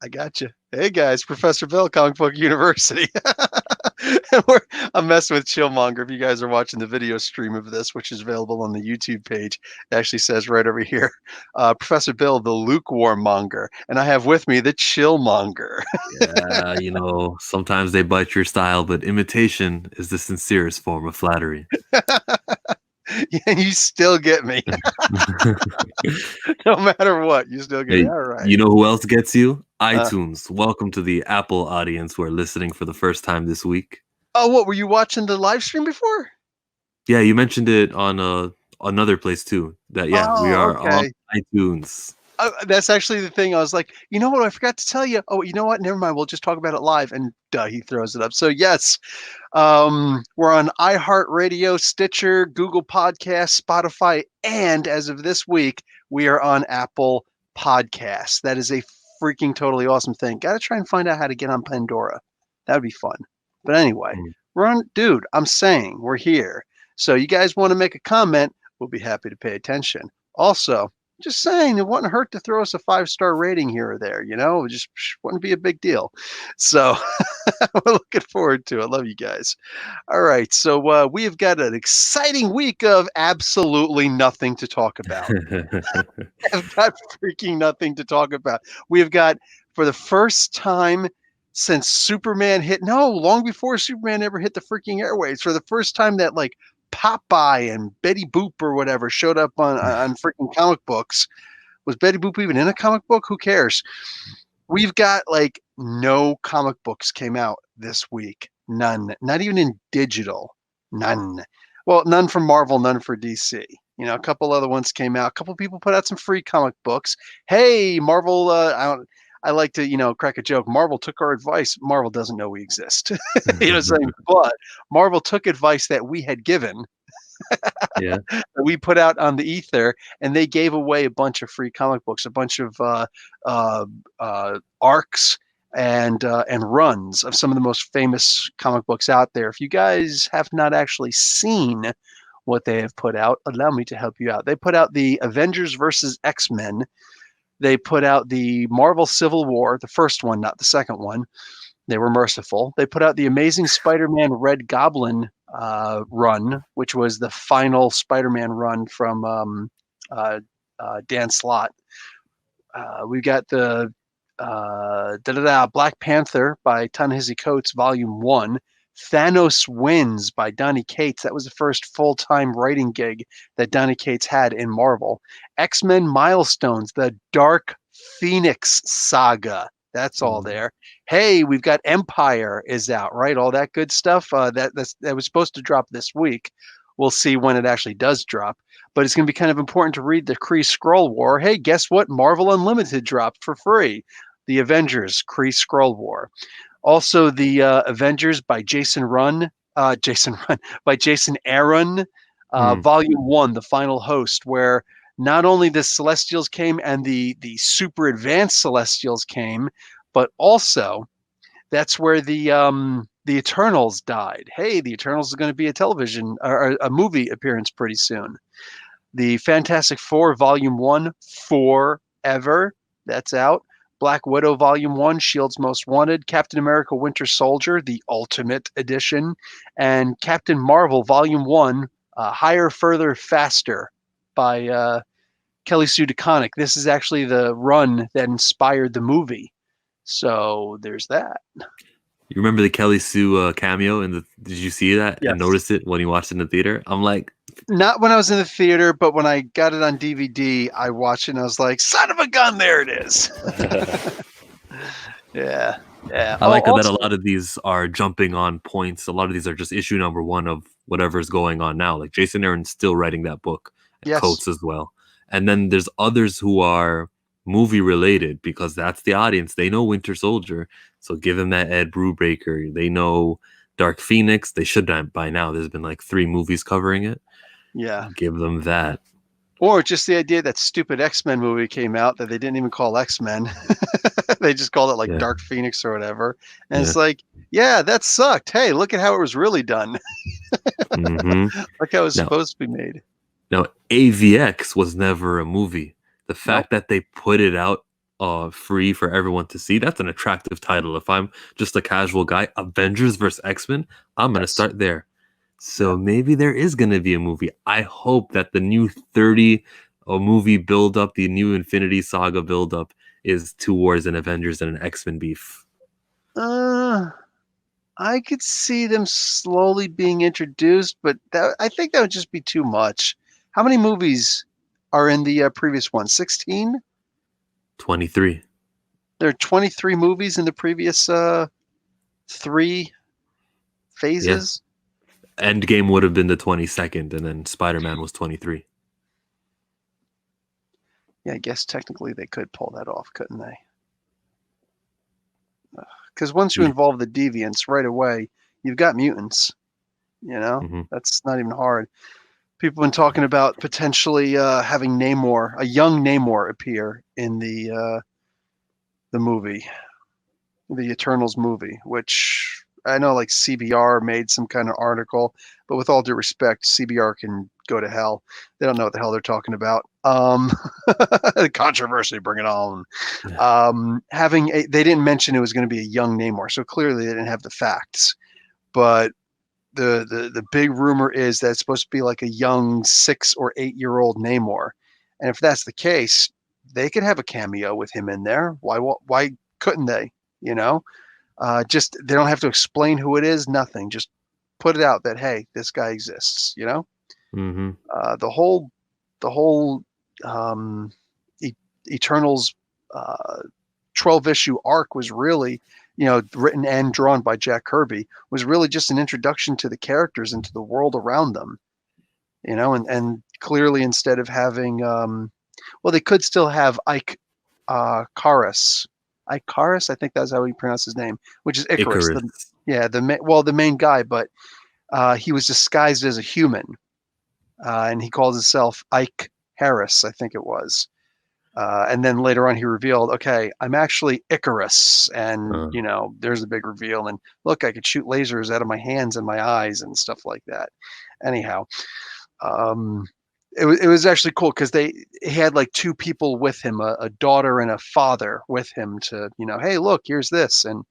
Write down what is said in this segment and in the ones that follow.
I got you. Hey guys, Professor Bill, Comic Book University. I'm messing with Chillmonger. If you guys are watching the video stream of this, which is available on the YouTube page, it actually says right over here, Professor Bill, the lukewarm monger, and I have with me the Chillmonger. Yeah, sometimes they bite your style, but imitation is the sincerest form of flattery. And you still get me, no matter what. You still get me. Hey, All right. you know who else gets you? Uh, iTunes. Welcome to the Apple audience who are listening for the first time this week. oh, what were you watching the live stream before? Yeah, you mentioned it on another place too. That yeah, we Oh, are on okay. iTunes. That's actually the thing. I was like, you know what? I forgot to tell you. Oh, you know what? Never mind. We'll just talk about it live. And he throws it up. So yes, we're on iHeartRadio, Stitcher, Google Podcasts, Spotify, and as of this week, we are on Apple Podcasts. That is a freaking totally awesome thing. Got to try and find out how to get on Pandora. That would be fun. But anyway, Mm. we're on, dude. I'm saying we're here. So you guys want to make a comment? We'll be happy to pay attention. Also, just saying, it wouldn't hurt to throw us a 5-star rating here or there. It just wouldn't be a big deal. So we're looking forward to it. Love you guys. All right. So we have got an exciting week of absolutely nothing to talk about. I've got freaking nothing to talk about. We have got, for the first time since Superman hit, no, long before Superman ever hit the freaking airwaves, for the first time that like Popeye and Betty Boop or whatever showed up on freaking comic books. Was Betty Boop even in a comic book? Who cares? We've got like no comic books came out this week. None. Not even in digital. None. Well, none from Marvel, none for DC. A couple other ones came out. A couple people put out some free comic books. Hey, Marvel, I like to, crack a joke. Marvel took our advice. Marvel doesn't know we exist. Saying, but Marvel took advice that we had given Yeah. that we put out on the ether, and they gave away a bunch of free comic books, a bunch of arcs and runs of some of the most famous comic books out there. If you guys have not actually seen what they have put out, allow me to help you out. They put out the Avengers versus X-Men. They put out the Marvel Civil War, the first one, not the second one. They were merciful. They put out the Amazing Spider-Man Red Goblin run, which was the final Spider-Man run from Dan Slott. We got the Black Panther by Ta-Nehisi Coates, Volume 1. Thanos Wins by Donny Cates. That was the first full-time writing gig that Donny Cates had in Marvel. X-Men Milestones, the Dark Phoenix saga. That's all there. Hey, we've got Empire is out, right? All that good stuff. That was supposed to drop this week. We'll see when it actually does drop. But it's going to be kind of important to read the Kree Skrull War. Hey, guess what? Marvel Unlimited dropped for free. The Avengers Kree Skrull War. Also, the Avengers by Jason by Jason Aaron, Volume 1, The Final Host, where not only the Celestials came and the super advanced Celestials came, but also that's where the Eternals died. Hey, the Eternals is going to be a television or a movie appearance pretty soon. The Fantastic Four Volume 1, Forever, that's out. Black Widow Volume 1, Shield's Most Wanted, Captain America Winter Soldier, the Ultimate Edition, and Captain Marvel Volume 1, Higher, Further, Faster by Kelly Sue DeConnick. This is actually the run that inspired the movie. So there's that. You remember the Kelly Sue cameo? Did you see that and Yes. notice it when you watched it in the theater? I'm like, Not when I was in the theater, but when I got it on DVD, I watched it and I was like, son of a gun, there it is. Yeah. Yeah. I Oh, like that a also, lot of these are jumping on points. A lot of these are just issue number 1 of whatever's going on now. Like Jason Aaron's still writing that book, and yes. Coates as well. And then there's others who are movie related because that's the audience. They know Winter Soldier, so give them that Ed Brubaker. They know Dark Phoenix. They should have by now. There's been like 3 movies covering it. Yeah. Give them that. Or just the idea that stupid X-Men movie came out that they didn't even call X-Men. They just called it like Dark Phoenix or whatever. And it's like, yeah, that sucked. Hey, look at how it was really done. Look how it was supposed to be made. Now, AVX was never a movie. The fact that they put it out free for everyone to see, that's an attractive title. If I'm just a casual guy, Avengers versus X-Men, I'm gonna Yes. start there. Yeah. So maybe there is gonna be a movie. I hope that the new 30 movie build up, the new Infinity Saga build up, is towards an Avengers and an X-Men beef. Uh, I could see them slowly being introduced, but I think that would just be too much. How many movies are in the previous one? 16? 23. There are 23 movies in the previous three Yeah. phases. Endgame would have been the 22nd, and then Spider-Man was 23. Yeah, I guess technically they could pull that off, couldn't they? Because once you involve the deviants right away, you've got mutants. You know, Mm-hmm. that's not even hard. People have been talking about potentially having Namor, a young Namor, appear in the movie, the Eternals movie, which I know like CBR made some kind of article, but with all due respect, CBR can go to hell. They don't know what the hell they're talking about. Controversy, bring it on. They didn't mention it was going to be a young Namor, so clearly they didn't have the facts. But the big rumor is that it's supposed to be like a young 6 or 8 year old Namor, and if that's the case, they could have a cameo with him in there. Why couldn't they? You know, just they don't have to explain who it is. Nothing. Just put it out that hey, this guy exists. You know, Mm-hmm. the whole um, Eternals 12 issue arc was really, written and drawn by Jack Kirby, was really just an introduction to the characters and to the world around them. And clearly instead of having, well, they could still have Ike Karis. Ike Karis, I think that's how he pronounced his name, which is Icarus. Icarus. The main guy, but he was disguised as a human, and he calls himself Ike Harris, I think it was. And then later on, he revealed, okay, I'm actually Icarus. And, Uh, there's a big reveal. And look, I could shoot lasers out of my hands and my eyes and stuff like that. Anyhow, um, it was actually cool because he had like two people with him, a daughter and a father with him to, hey, look, here's this. And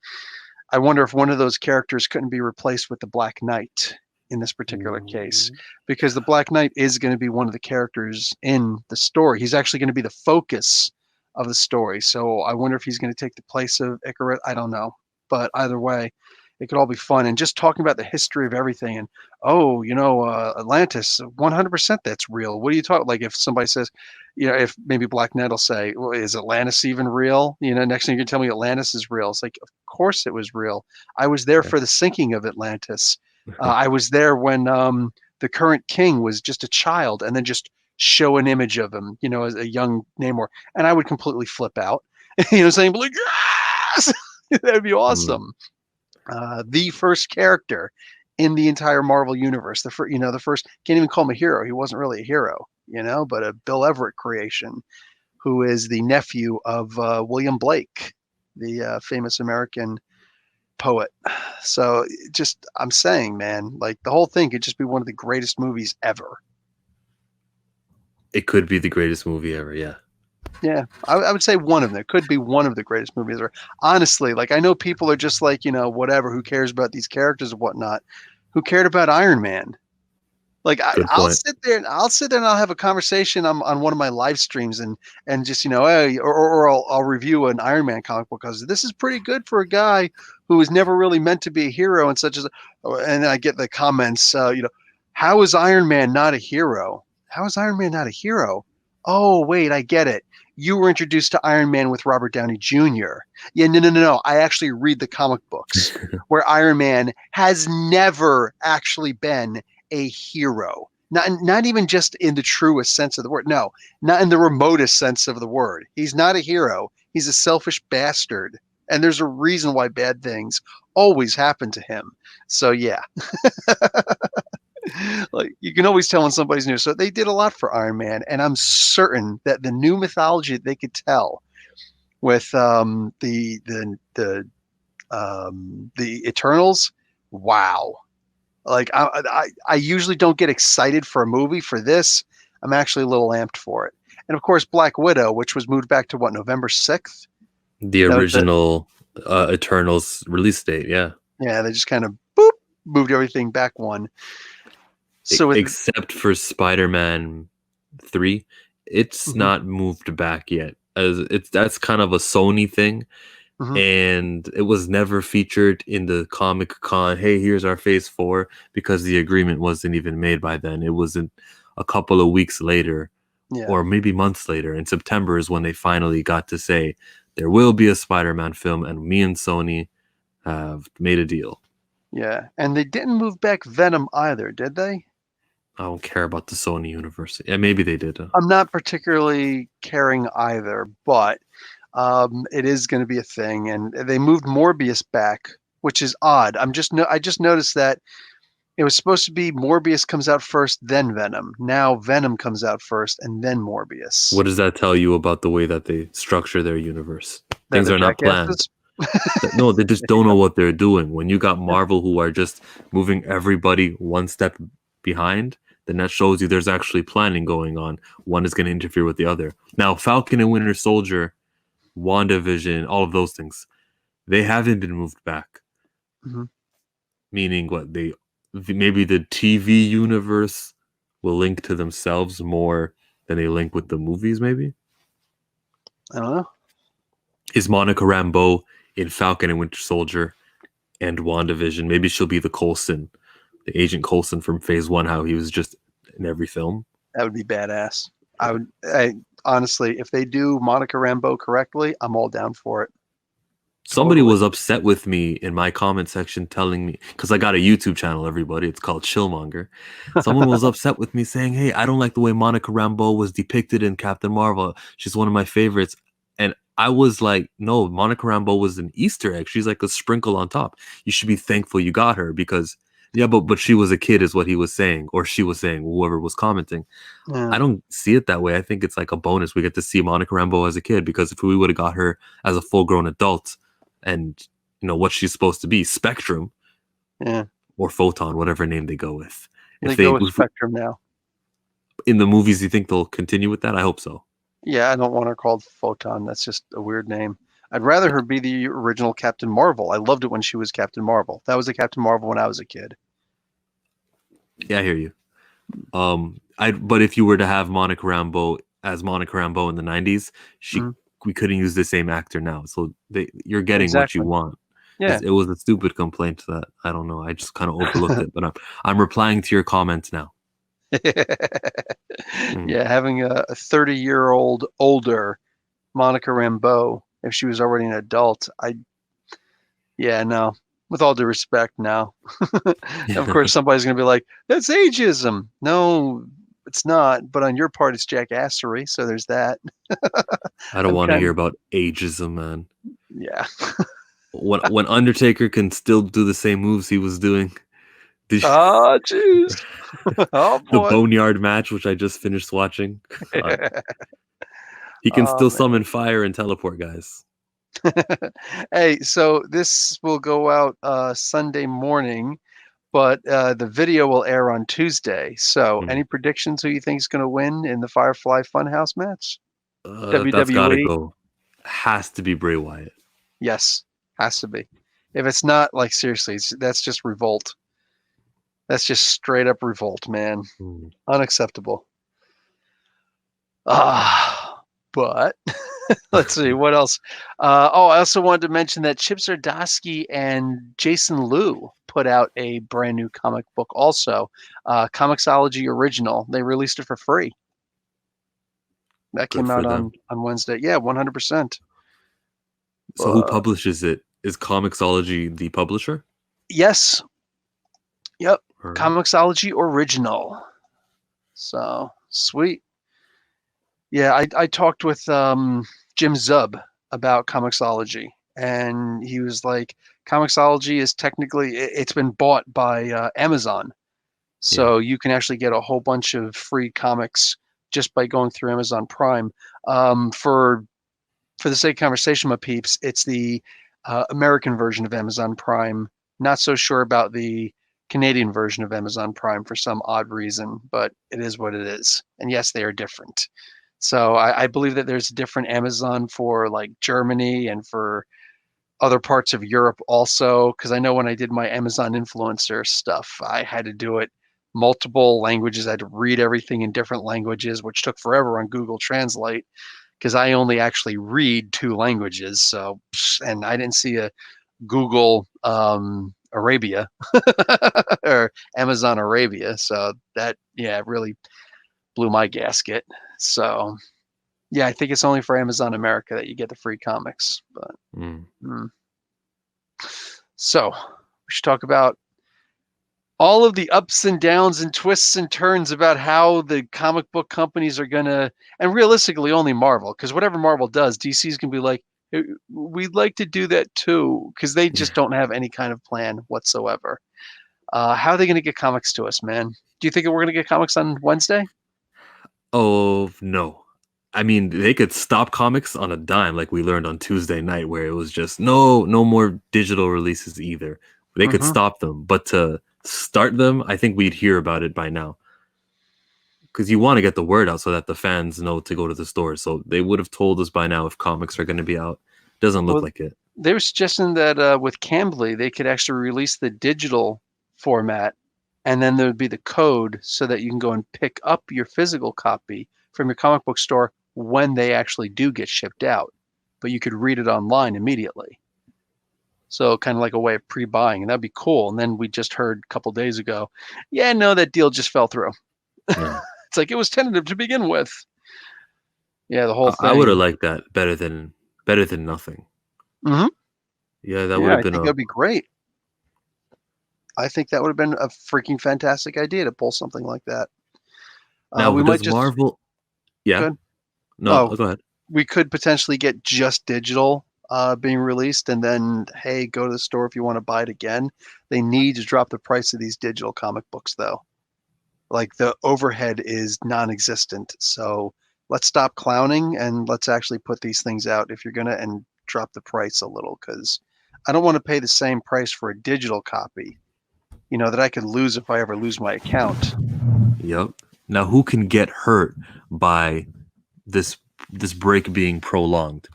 I wonder if one of those characters couldn't be replaced with the Black Knight in this particular case, because the Black Knight is going to be one of the characters in the story. He's actually going to be the focus of the story. So I wonder if he's going to take the place of Icarus. I don't know. But either way, it could all be fun. And just talking about the history of everything and, oh, Atlantis, 100% that's real. What do you talk like if somebody says, if maybe Black Knight will say, well, is Atlantis even real? Next thing you can tell me Atlantis is real. It's like, of course it was real. I was there yeah. for the sinking of Atlantis. I was there when the current king was just a child, and then just show an image of him, as a young Namor, and I would completely flip out, saying like, yes, that'd be Mm. awesome. The first character in the entire Marvel universe, the first, can't even call him a hero. He wasn't really a hero, but a Bill Everett creation, who is the nephew of William Blake, the famous American poet. So just, I'm saying, man, like the whole thing could just be one of the greatest movies ever. It could be the greatest movie ever. Yeah. Yeah, I would say one of them. It could be one of the greatest movies ever. Honestly, like I know people are just like, whatever, who cares about these characters and whatnot. Who cared about Iron Man? Like Good I'll point. sit there and I'll have a conversation on one of my live streams and just hey, or I'll review an Iron Man comic book because this is pretty good for a guy who was never really meant to be a hero and such as. And I get the comments, how is Iron Man not a hero? How is Iron Man not a hero? Oh wait, I get it. You were introduced to Iron Man with Robert Downey Jr. Yeah, no. I actually read the comic books where Iron Man has never actually been a hero. Not even just in the truest sense of the word. No, not in the remotest sense of the word. He's not a hero. He's a selfish bastard. And there's a reason why bad things always happen to him. So yeah, like you can always tell when somebody's new. So they did a lot for Iron Man, and I'm certain that the new mythology that they could tell with the Eternals, wow. Like I usually don't get excited for a movie. For this, I'm actually a little amped for it. And of course, Black Widow, which was moved back to what, November 6th? The That was the original Eternals release date, yeah. Yeah, they just kind of boop moved everything back one. So with Except for Spider-Man 3, it's mhm, not moved back yet. As that's kind of a Sony thing, mhm, and it was never featured in the Comic Con. Hey, here's our Phase 4 because the agreement wasn't even made by then. It wasn't a couple of weeks later, yeah, or maybe months later. In September is when they finally got to say there will be a Spider-Man film, and me and Sony have made a deal. yeah, and they didn't move back Venom either, did they? I don't care about the Sony universe. Yeah, maybe they did. I'm not particularly caring either, but it is going to be a thing, and they moved Morbius back, which is odd. I just noticed that it was supposed to be Morbius comes out first, then Venom. Now Venom comes out first, and then Morbius. What does that tell you about the way that they structure their universe? They're Things the are not planned. jackasses. No, they just don't know what they're doing. When you got Marvel who are just moving everybody one step behind, then that shows you there's actually planning going on. One is going to interfere with the other. Now, Falcon and Winter Soldier, WandaVision, all of those things, they haven't been moved back. Mhm. Meaning what maybe the TV universe will link to themselves more than they link with the movies, maybe? I don't know. Is Monica Rambeau in Falcon and Winter Soldier and WandaVision? Maybe she'll be the Coulson, the Agent Coulson from Phase 1, how he was just in every film. That would be badass. Honestly, if they do Monica Rambeau correctly, I'm all down for it. Somebody Totally. was upset with me in my comment section telling me, because I got a YouTube channel, everybody, it's called Chillmonger. Someone was upset with me saying, hey, I don't like the way Monica Rambeau was depicted in Captain Marvel. She's one of my favorites. And I was like, no, Monica Rambeau was an Easter egg. She's like a sprinkle on top. You should be thankful you got her because, yeah, but she was a kid, is what he was saying, or she was saying, whoever was commenting. Yeah. I don't see it that way. I think it's like a bonus. We get to see Monica Rambeau as a kid because if we would have got her as a full grown adult, and what she's supposed to be, Spectrum Yeah. or Photon, whatever name they go with. They go with Spectrum now. In the movies, you think they'll continue with that? I hope so. Yeah, I don't want her called Photon. That's just a weird name. I'd rather her be the original Captain Marvel. I loved it when she was Captain Marvel. That was the Captain Marvel when I was a kid. Yeah, I hear you. But if you were to have Monica Rambeau as Monica Rambeau in the 90s, Mhm. we couldn't use the same actor now. So you're getting what you Exactly. want. Yeah. It was a stupid complaint that I don't know. I just kind of overlooked it, but I'm replying to your comments now. Mm. Yeah, having a 30-year-old older Monica Rambeau, if she was already an adult, yeah, no. With all due respect, no. Of course, somebody's going to be like, that's ageism. No, it's not. But on your part, it's jackassery. So there's that. I don't I'm want to kind hear of, about ageism, man. yeah. When Undertaker can still do the same moves he was doing. The, Oh, jeez. Oh, the boy. Boneyard match, which I just finished watching. God. He can Oh, still man. summon fire and teleport, guys. Hey, so this will go out Sunday morning, but the video will air on Tuesday. So Hmm. any predictions who you think is going to win in the Firefly Funhouse match? That's gotta WWE? go. Has to be Bray Wyatt. Yes, has to be. If it's not, like, seriously, that's just revolt. That's just straight up revolt, man. Hmm. Unacceptable. But let's see what else. I also wanted to mention that Chip Zdarsky and Jason Liu put out a brand new comic book, also, Comixology Original. They released it for free. That Good came for out them. on Wednesday. Yeah, 100%. So who publishes it? Is Comixology the publisher? Yes, yep, All right. Comixology Original. So sweet. Yeah, I talked with Jim Zub about Comixology, and he was like, Comixology is technically it's been bought by Amazon, Yeah. so you can actually get a whole bunch of free comics just by going through Amazon Prime. For the sake of conversation, my peeps, it's the American version of Amazon Prime. Not so sure about the Canadian version of Amazon Prime for some odd reason, but it is what it is. And yes, they are different. So I believe that there's a different Amazon for like Germany and for other parts of Europe also, because I know when I did my Amazon influencer stuff, I had to do it multiple languages. I had to read everything in different languages, which took forever on Google Translate because I only actually read two languages. So, and I didn't see a Google Arabia or Amazon Arabia. So that, yeah, really blew my gasket. So, yeah, I think it's only for Amazon America that you get the free comics. But Mm. so we should talk about all of the ups and downs and twists and turns about how the comic book companies are gonna, and realistically only Marvel, because whatever Marvel does, DC's gonna be like, we'd like to do that too, because they just don't have any kind of plan whatsoever. How are they gonna get comics to us, man? Do you think we're gonna get comics on Wednesday? Oh no. I mean, they could stop comics on a dime, like we learned on Tuesday night, where it was just no more digital releases either. They could Mm-hmm. stop them, but to start them, I think we'd hear about it by now. Because you want to get the word out so that the fans know to go to the store. So they would have told us by now if comics are going to be out. Doesn't look Well, like it. they were suggesting that with Cambly, they could actually release the digital format, and then there would be the code so that you can go and pick up your physical copy from your comic book store when they actually do get shipped out. But you could read it online immediately. So kind of like a way of pre-buying, and that'd be cool. And then we just heard a couple days ago, yeah, no, that deal just fell through. Yeah. It's like it was tentative to begin with. Yeah, the whole I would have thing. liked that better than nothing. Hmm. Yeah, that would Yeah, have I been think a that'd be great. I think that would have been a freaking fantastic idea to pull something like that. now We might does just Marvel yeah. good. No, Oh, go ahead. we could potentially get just digital being released, and then hey, go to the store if you want to buy it again. They need to drop the price of these digital comic books, though. Like the overhead is non-existent. So let's stop clowning and let's actually put these things out if you're gonna, and drop the price a little, because I don't want to pay the same price for a digital copy, that I could lose if I ever lose my account. Yep. Now who can get hurt by this this break being prolonged?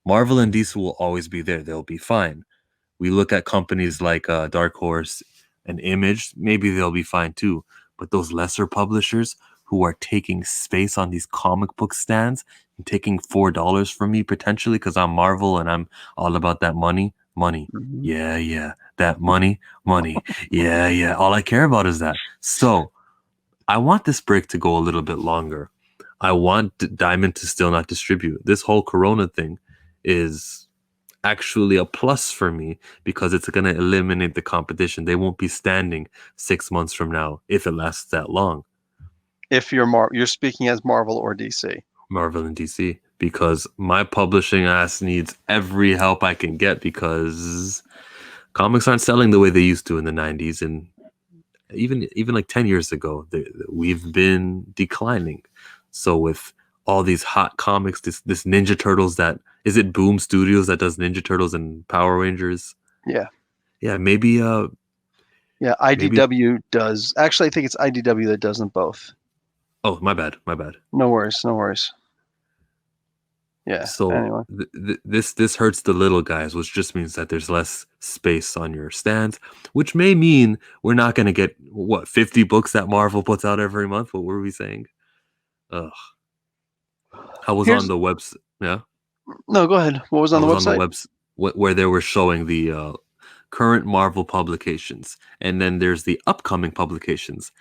Marvel and DC will always be there. They'll be fine. We look at companies like Dark Horse and Image, maybe they'll be fine too. But those lesser publishers who are taking space on these comic book stands and taking $4 from me potentially because I'm Marvel and I'm all about that money, money. Mhm. Yeah, yeah. That money, money. Yeah, yeah. All I care about is that. So I want this break to go a little bit longer. I want Diamond to still not distribute. This whole Corona thing is actually a plus for me because it's going to eliminate the competition. They won't be standing 6 months from now if it lasts that long. If you're speaking as Marvel or DC. Marvel and DC, because my publishing ass needs every help I can get because comics aren't selling the way they used to in the 90s and even like 10 years ago. We've been declining. So with all these hot comics, this Ninja Turtles, that is it Boom Studios that does Ninja Turtles and Power Rangers? Yeah. Yeah, maybe Yeah, maybe IDW does. Actually, I think it's IDW that does them both. oh, my bad. No worries, no worries. Yeah. So Anyway, this hurts the little guys, which just means that there's less space on your stands, which may mean we're not going to get what 50 books that Marvel puts out every month. What were we saying? Ugh. I was on here's the webs. Yeah, no. Go ahead. What was I on the was on the website? webs where they were showing the current Marvel publications, and then there's the upcoming publications,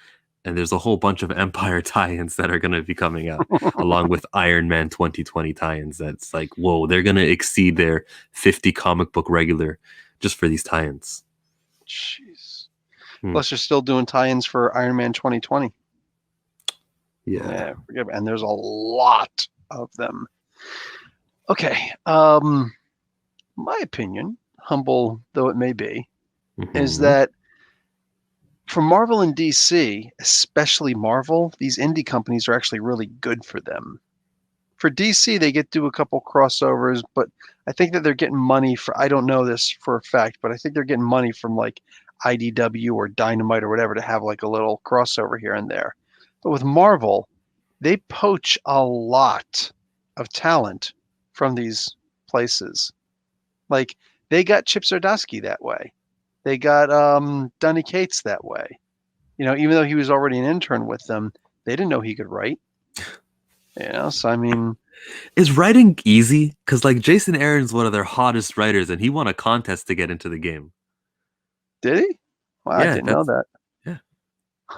and there's a whole bunch of Empire tie-ins that are going to be coming out, along with Iron Man 2020 tie-ins. That's like, whoa, they're going to exceed their 50 comic book regular just for these tie-ins. Jeez. Hmm. Plus, you're still doing tie-ins for Iron Man 2020. Yeah. Yeah, and there's a lot of them. Okay. My opinion, humble though it may be, is Hmm. that for Marvel and DC, especially Marvel, these indie companies are actually really good for them. For DC, they get to do a couple crossovers, but I think that they're getting money for, I don't know this for a fact, but I think they're getting money from like IDW or Dynamite or whatever to have like a little crossover here and there. But with Marvel, they poach a lot of talent from these places. Like they got Chip Zdarsky that way. They got Donny Cates that way. Even though he was already an intern with them, they didn't know he could write. So I mean, Is writing easy? Because like Jason Aaron's one of their hottest writers, and he won a contest to get into the game. did he? Wow, I Yeah, didn't know that. yeah.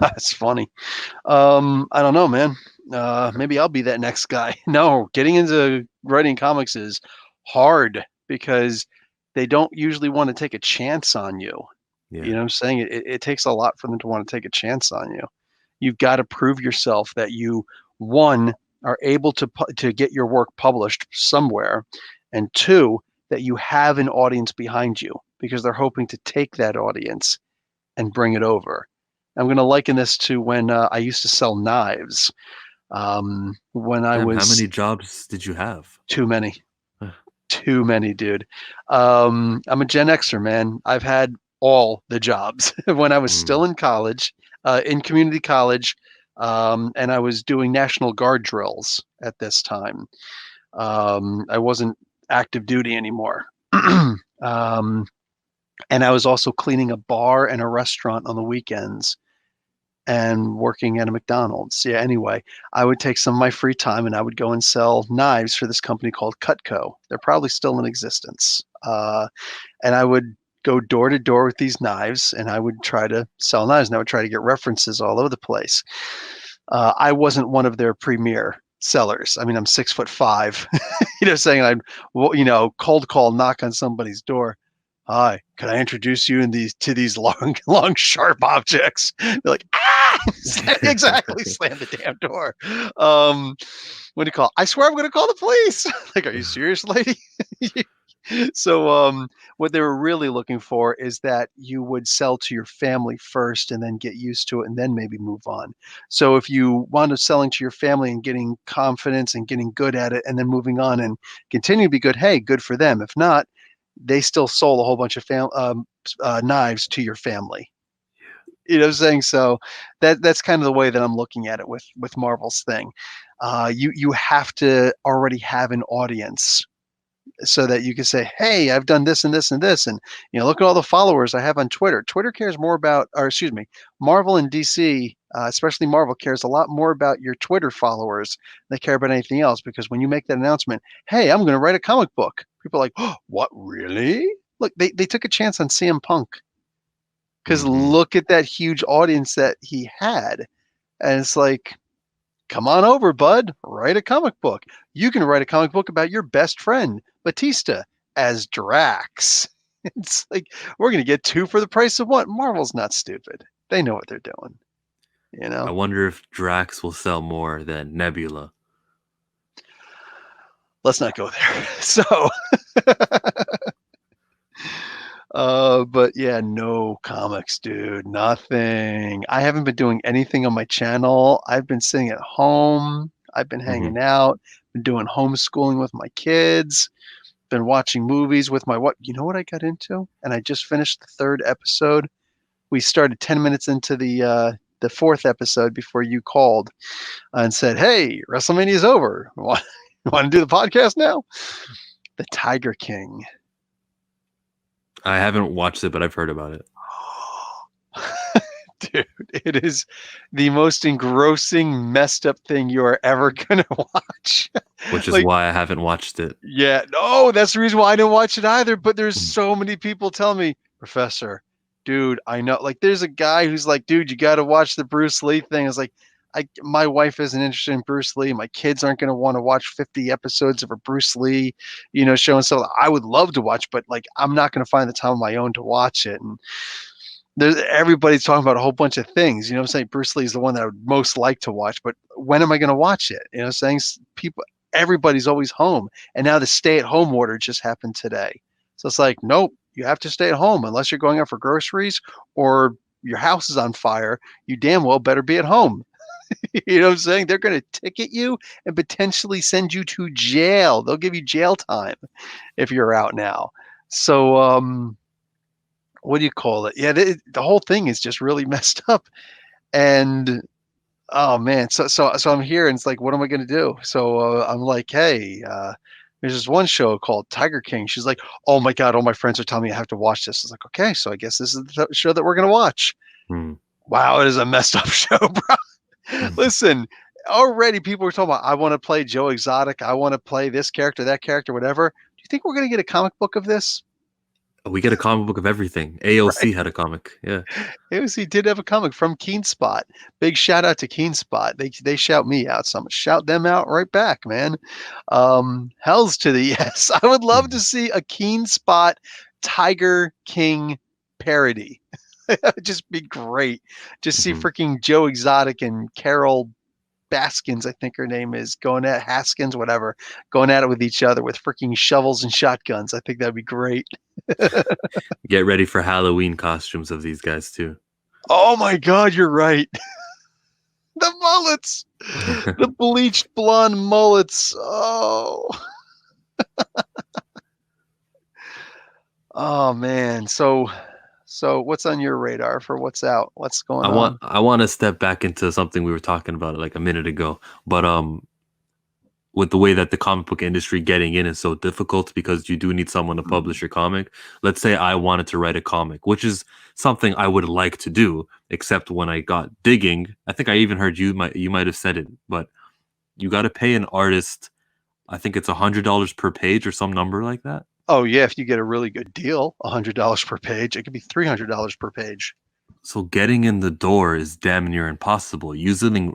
That's funny. I don't know, man. Maybe I'll be that next guy. No, getting into writing comics is hard because they don't usually want to take a chance on you. You Yeah. know what I'm saying? It takes a lot for them to want to take a chance on you. You've got to prove yourself that you, one, are able to get your work published somewhere, and two, that you have an audience behind you because they're hoping to take that audience and bring it over. I'm going to liken this to when I used to sell knives. When I Damn, how was many jobs did you have? too many, Huh. too many, dude. I'm a Gen Xer, man. I've had all the jobs when I was Mm. still in college, in community college, and I was doing National Guard drills at this time. I wasn't active duty anymore. um, and I was also cleaning a bar and a restaurant on the weekends and working at a McDonald's. Yeah, anyway, I would take some of my free time and I would go and sell knives for this company called Cutco. They're probably still in existence. And I would go door to door with these knives and I would try to sell knives and I would try to get references all over the place. I wasn't one of their premier sellers. I mean, I'm 6'5", saying I'd, cold call, knock on somebody's door. Hi, can I introduce you to these long, long, sharp objects? They're like, ah, exactly, slam the damn door. What do you call? I swear I'm going to call the police. Like, are you serious, lady? So, what they were really looking for is that you would sell to your family first and then get used to it and then maybe move on. So if you wound up selling to your family and getting confidence and getting good at it and then moving on and continue to be good, hey, good for them. If not, they still sold a whole bunch of knives to your family. You know what I'm saying? So that's kind of the way that I'm looking at it with Marvel's thing. You have to already have an audience so that you can say, hey, I've done this and this and this. And, look at all the followers I have on Twitter. Twitter cares more about, or excuse me, Marvel and DC, especially Marvel, cares a lot more about your Twitter followers than they care about anything else. Because when you make that announcement, hey, I'm going to write a comic book, people are like, oh, what, really? Look, they took a chance on CM Punk because Hmm. look at that huge audience that he had. And it's like, come on over, bud. Write a comic book. You can write a comic book about your best friend, Batista, as Drax. It's like, we're going to get two for the price of one. Marvel's not stupid. They know what they're doing, you I know? wonder if Drax will sell more than Nebula. Let's not go there. So, but yeah, no comics, dude. Nothing. I haven't been doing anything on my channel. I've been sitting at home. I've been Hmm. hanging out, been doing homeschooling with my kids, been watching movies with my what? You know what I got into? And I just finished the third episode. We started 10 minutes into the fourth episode before you called and said, "Hey, WrestleMania's over. Want to do the podcast now?" The Tiger King. I haven't watched it, but I've heard about it. Dude, it is the most engrossing, messed up thing you are ever gonna watch. Which is Like, why I haven't watched it. yeah, no, that's the reason why I didn't watch it either. But there's Mm. so many people telling me, Professor, dude, I know. Like, there's a guy who's like, dude, you got to watch the Bruce Lee thing. It's like, my wife isn't interested in Bruce Lee. My kids aren't going to want to watch 50 episodes of a Bruce Lee, show and stuff. I would love to watch, but like, I'm not going to find the time on my own to watch it. And everybody's talking about a whole bunch of things. I'm saying? Bruce Lee is the one that I would most like to watch, but when am I going to watch it? Saying people, everybody's always home, and now the stay-at-home order just happened today. So it's like, nope, you have to stay at home unless you're going out for groceries or your house is on fire. You damn well better be at home. You know what I'm saying? They're going to ticket you and potentially send you to jail. They'll give you jail time if you're out now. So, what do you call it? Yeah, the whole thing is just really messed up. And Oh man, so I'm here, and it's like, what am I gonna do? So I'm like, hey, there's this one show called Tiger King. She's like, oh my god, all my friends are telling me I have to watch this. I was like, okay, so I guess this is the show that we're gonna watch. Hmm. Wow, it is a messed up show, bro. Listen, already people are talking about I want to play Joe Exotic, I want to play this character, that character, whatever. Do you think we're gonna get a comic book of this? We get a comic book of everything. Right. AOC had a comic. Yeah. He did have a comic from Keenspot. Big shout out to Keenspot. They shout me out, so I'm gonna shout them out right back, man. Hells to the yes. I would love to Mhm. see a Keenspot Tiger King parody. That would just be great. Just see Mhm. freaking Joe Exotic and Carol Baskins, I think her name is, going at Haskins, whatever, going at it with each other with freaking shovels and shotguns. I think that'd be great. Get ready for Halloween costumes of these guys too. Oh my God, you're right. The mullets, the bleached blonde mullets. Oh, oh man. So what's on your radar for what's out? What's going on? I want to step back into something we were talking about like a minute ago, but with the way that the comic book industry getting in is so difficult because you do need someone to Mm. publish your comic. Let's say I wanted to write a comic, which is something I would like to do, except when I got digging, I think I even heard you might have said it, but you got to pay an artist, I think it's $100 per page or some number like that. Oh yeah, if you get a really good deal, $100 per page. It could be $300 per page. So getting in the door is damn near impossible using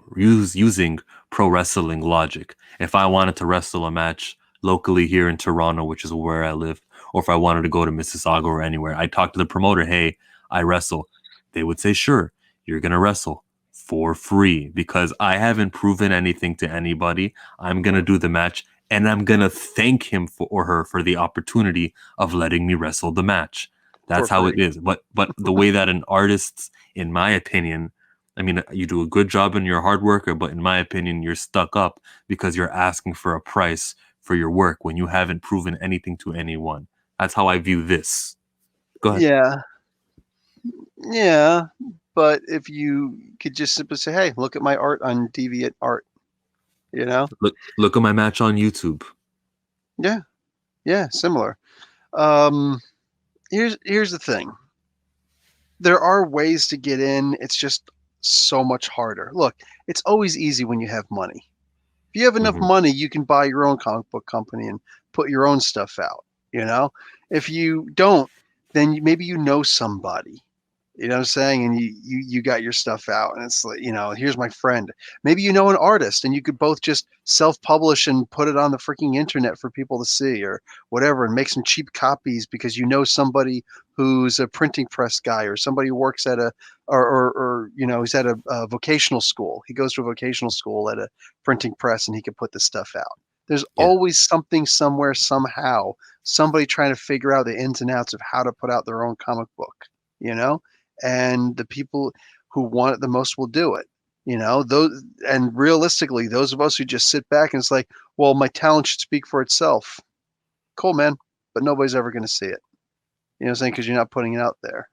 pro wrestling logic. If I wanted to wrestle a match locally here in Toronto, which is where I live, or if I wanted to go to Mississauga or anywhere, I talk to the promoter, hey, I wrestle. They would say, sure, you're gonna wrestle for free because I haven't proven anything to anybody. I'm gonna do the match and I'm gonna thank him for or her for the opportunity of letting me wrestle the match. For That's how it free. is. But the way that an artist, in my opinion, I mean, you do a good job and you're a hard worker, but in my opinion, you're stuck up because you're asking for a price for your work when you haven't proven anything to anyone. That's how I view this. Go ahead. Yeah, yeah. But if you could just simply say, "Hey, look at my art on Deviant Art," you know? Look at my match on YouTube. Yeah, yeah, similar. Um, here's the thing. There are ways to get in. It's just so much harder. Look, it's always easy when you have money. If you have enough Hmm. money, you can buy your own comic book company and put your own stuff out, you know? If you don't, then maybe you know somebody. You know what I'm saying? And you got your stuff out, and it's like, here's my friend. Maybe you know an artist, and you could both just self-publish and put it on the freaking internet for people to see, or whatever, and make some cheap copies because you know somebody who's a printing press guy, or somebody who works at a, or he's at a vocational school. He goes to a vocational school at a printing press, and he can put this stuff out. There's Yeah. always something somewhere somehow, somebody trying to figure out the ins and outs of how to put out their own comic book. You know, and the people who want it the most will do it. Those, and realistically, those of us who just sit back and it's like, well, my talent should speak for itself. Cool, man, but nobody's ever going to see it. You know what I'm saying? Because you're not putting it out there.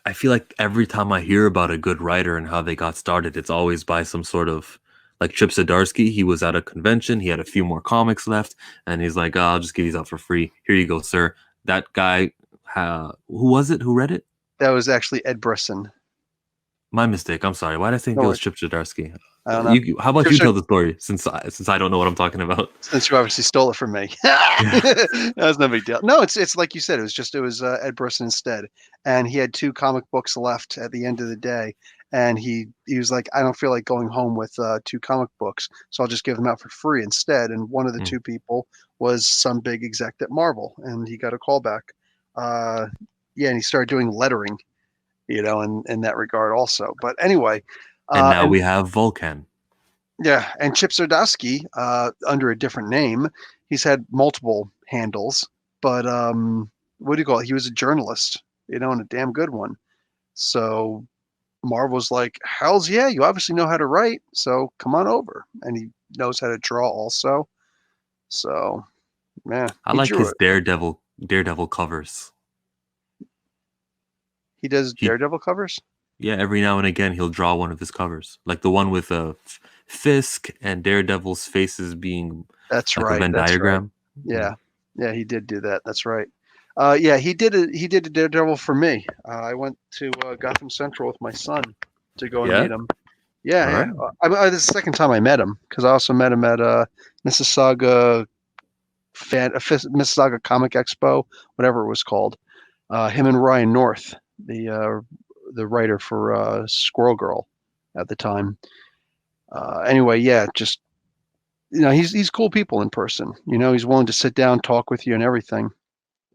I feel like every time I hear about a good writer and how they got started, it's always by some sort of like Chip Zdarsky. He was at a convention, he had a few more comics left, and he's like, oh, I'll just give these out for free. Here you go, sir. That guy, who was it? Who read it? That was actually Ed Brisson. My mistake. I'm sorry. Why did I think No it was worries. Chip Zdarsky? I don't know. How about you Chipster, tell the story since I don't know what I'm talking about? since you obviously stole it from me, Yeah. that's no big deal. No, it's like you said. It was Ed Brisson instead, and he had two comic books left at the end of the day, and he was like, I don't feel like going home with two comic books, so I'll just give them out for free instead. And one of the Mm. two people was some big exec at Marvel, and he got a call back. Uh, yeah, and he started doing lettering, in that regard also. But anyway, And now and we have Vulcan. yeah, and Chip Zdarsky, under a different name, he's had multiple handles, but what do you call it? He was a journalist, and a damn good one. So Marvel's like, hell's yeah, you obviously know how to write, so come on over. And he knows how to draw also. So yeah, I he like drew his it. Daredevil covers. He does He Daredevil covers. Yeah, every now and again he'll draw one of his covers, like the one with Fisk and Daredevil's faces being That's like a right. Venn That's right. diagram. Yeah. Yeah, yeah, he did do that. That's right. Yeah, he did it. He did a Daredevil for me. I went to Gotham Central with my son to go and Yeah. meet him. Yeah, All yeah. right. This is the second time I met him because I also met him at Mississauga Mississauga Comic Expo, whatever it was called. Him and Ryan North, the writer for Squirrel Girl at the time. Anyway, yeah, just he's cool people in person. He's willing to sit down, talk with you, and everything.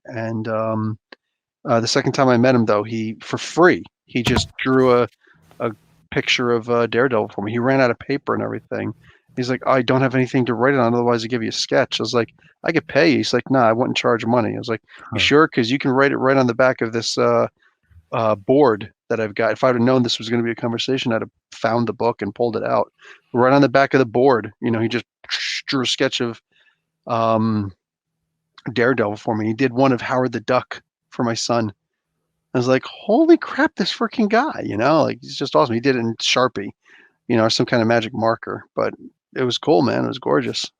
And the second time I met him, though, he for free he just drew a picture of Daredevil for me. He ran out of paper and everything. He's like, I don't have anything to write it on, otherwise I give you a sketch. I was like, I could pay you. He's like, nah, I wouldn't charge money. I was like, you Huh. sure? Because you can write it right on the back of this board that I've got. If I'd have known this was going to be a conversation, I'd have found the book and pulled it out. Right on the back of the board, he just drew a sketch of um, Daredevil for me. He did one of Howard the Duck for my son. I was like, holy crap, this freaking guy, like he's just awesome. He did it in Sharpie, or some kind of magic marker, but it was cool, man. It was gorgeous.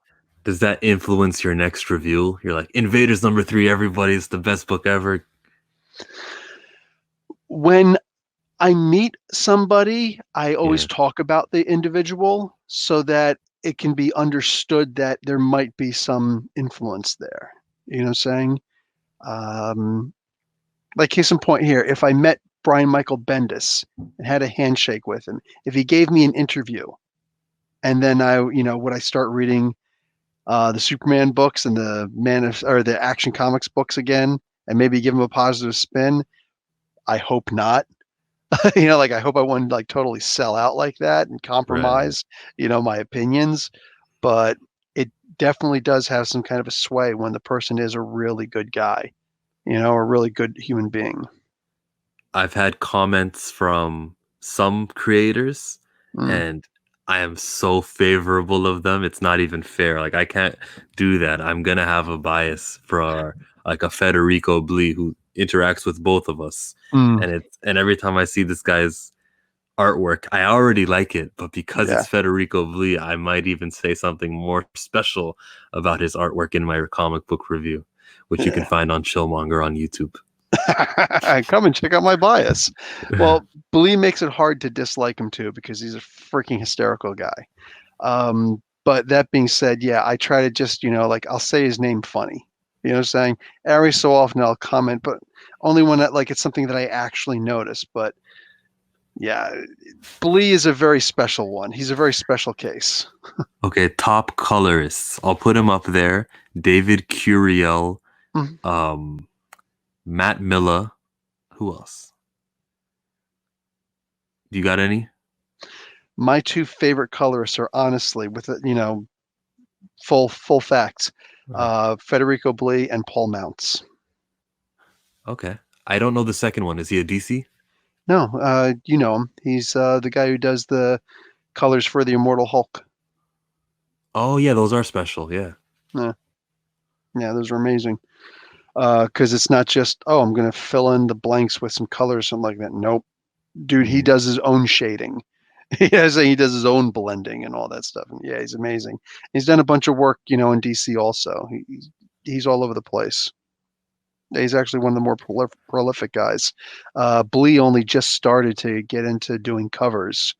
Does that influence your next review? You're like, Invaders #3, everybody's the best book ever. When I meet somebody, I always Yeah. talk about the individual so that it can be understood that there might be some influence there. You know what I'm saying? Um, like case in point here, if I met Brian Michael Bendis and had a handshake with him, if he gave me an interview, and then would I start reading the Superman books and the Action Comics books again, and maybe give him a positive spin? I hope not. Like I hope I wouldn't like totally sell out like that and Right. compromise, my opinions. But it definitely does have some kind of a sway when the person is a really good guy, a really good human being. I've had comments from some creators, Mm, and I am so favorable of them. It's not even fair. Like I can't do that. I'm gonna have a bias for like a Federico Blee who interacts with both of us. mm, And every time I see this guy's artwork, I already like it, but because yeah. it's Federico Blee, I might even say something more special about his artwork in my comic book review, which you can Yeah. find on Chillmonger on YouTube. Come and check out my bias. Well, Blee makes it hard to dislike him too because he's a freaking hysterical guy. But that being said, yeah, I try to just, like I'll say his name funny. You know what I'm saying? Every so often I'll comment, but only when like it's something that I actually notice. But yeah, Blee is a very special one. He's a very special case. Okay, top colorists. I'll put him up there. David Curiel, Mhm. um, Matt Miller. Who else? You got any? My two favorite colorists are honestly, with full facts, Right. Federico Blee and Paul Mounts. Okay. I don't know the second one. Is he a DC? No, you know him. He's the guy who does the colors for the Immortal Hulk. Oh yeah, those are special. Yeah. Yeah, yeah, those are amazing. Because it's not just, oh, I'm gonna fill in the blanks with some colors, something like that. Nope, dude, he Mhm. does his own shading. He does his own blending and all that stuff. And yeah, he's amazing. He's done a bunch of work, in DC also. He's all over the place. He's actually one of the more prolific guys. Blee only just started to get into doing covers.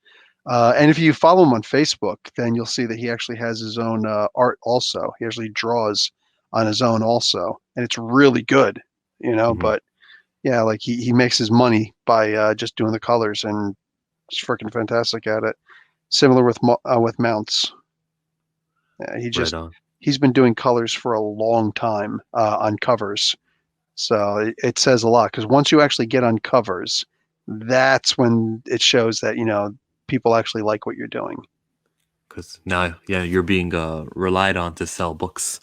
And if you follow him on Facebook, then you'll see that he actually has his own art also. He actually draws on his own also. And it's really good, Mhm. but yeah, like he makes his money by just doing the colors and he's freaking fantastic at it. Similar with Mounts. Yeah, Right on. he's been doing colors for a long time on covers. So it says a lot because once you actually get on covers, that's when it shows that, people actually like what you're doing. Because now, yeah, you're being relied on to sell books.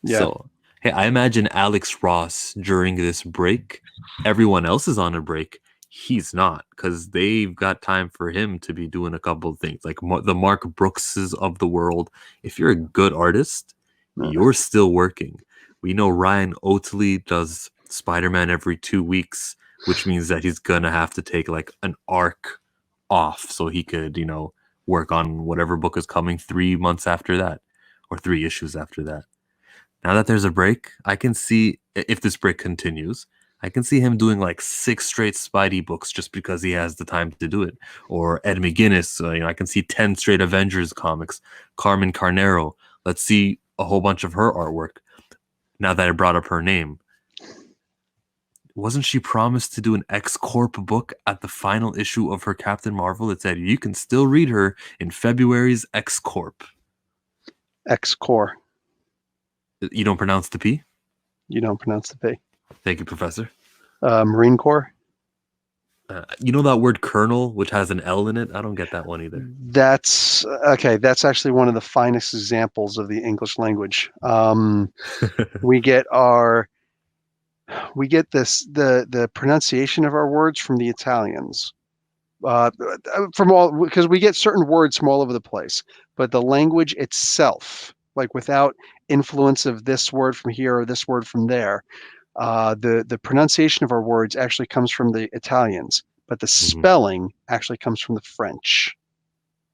Yeah. So, hey, I imagine Alex Ross during this break, everyone else is on a break. He's not because they've got time for him to be doing a couple of things like the Mark Brookses of the world. If you're a good artist, Yeah. you're still working. We know Ryan Oatley does Spider-Man every 2 weeks, which means that he's gonna have to take like an arc off so he could, work on whatever book is coming 3 months after that, or 3 issues after that. Now that there's a break, I can see, if this break continues, I can see him doing like 6 straight Spidey books just because he has the time to do it. Or Ed McGuinness, I can see 10 straight Avengers comics. Carmen Carnero, let's see a whole bunch of her artwork. Now that I brought up her name, wasn't she promised to do an X-Corp book at the final issue of her Captain Marvel? It said you can still read her in February's X-Corp. X-Corp. You don't pronounce the P? You don't pronounce the P. Thank you, Professor. Marine Corps. You know that word colonel, which has an L in it? I don't get that one either. That's okay. That's actually one of the finest examples of the English language. We get the pronunciation of our words from the Italians, because we get certain words from all over the place, but the language itself, like without influence of this word from here or this word from there, the pronunciation of our words actually comes from the Italians, but the spelling actually comes from the French,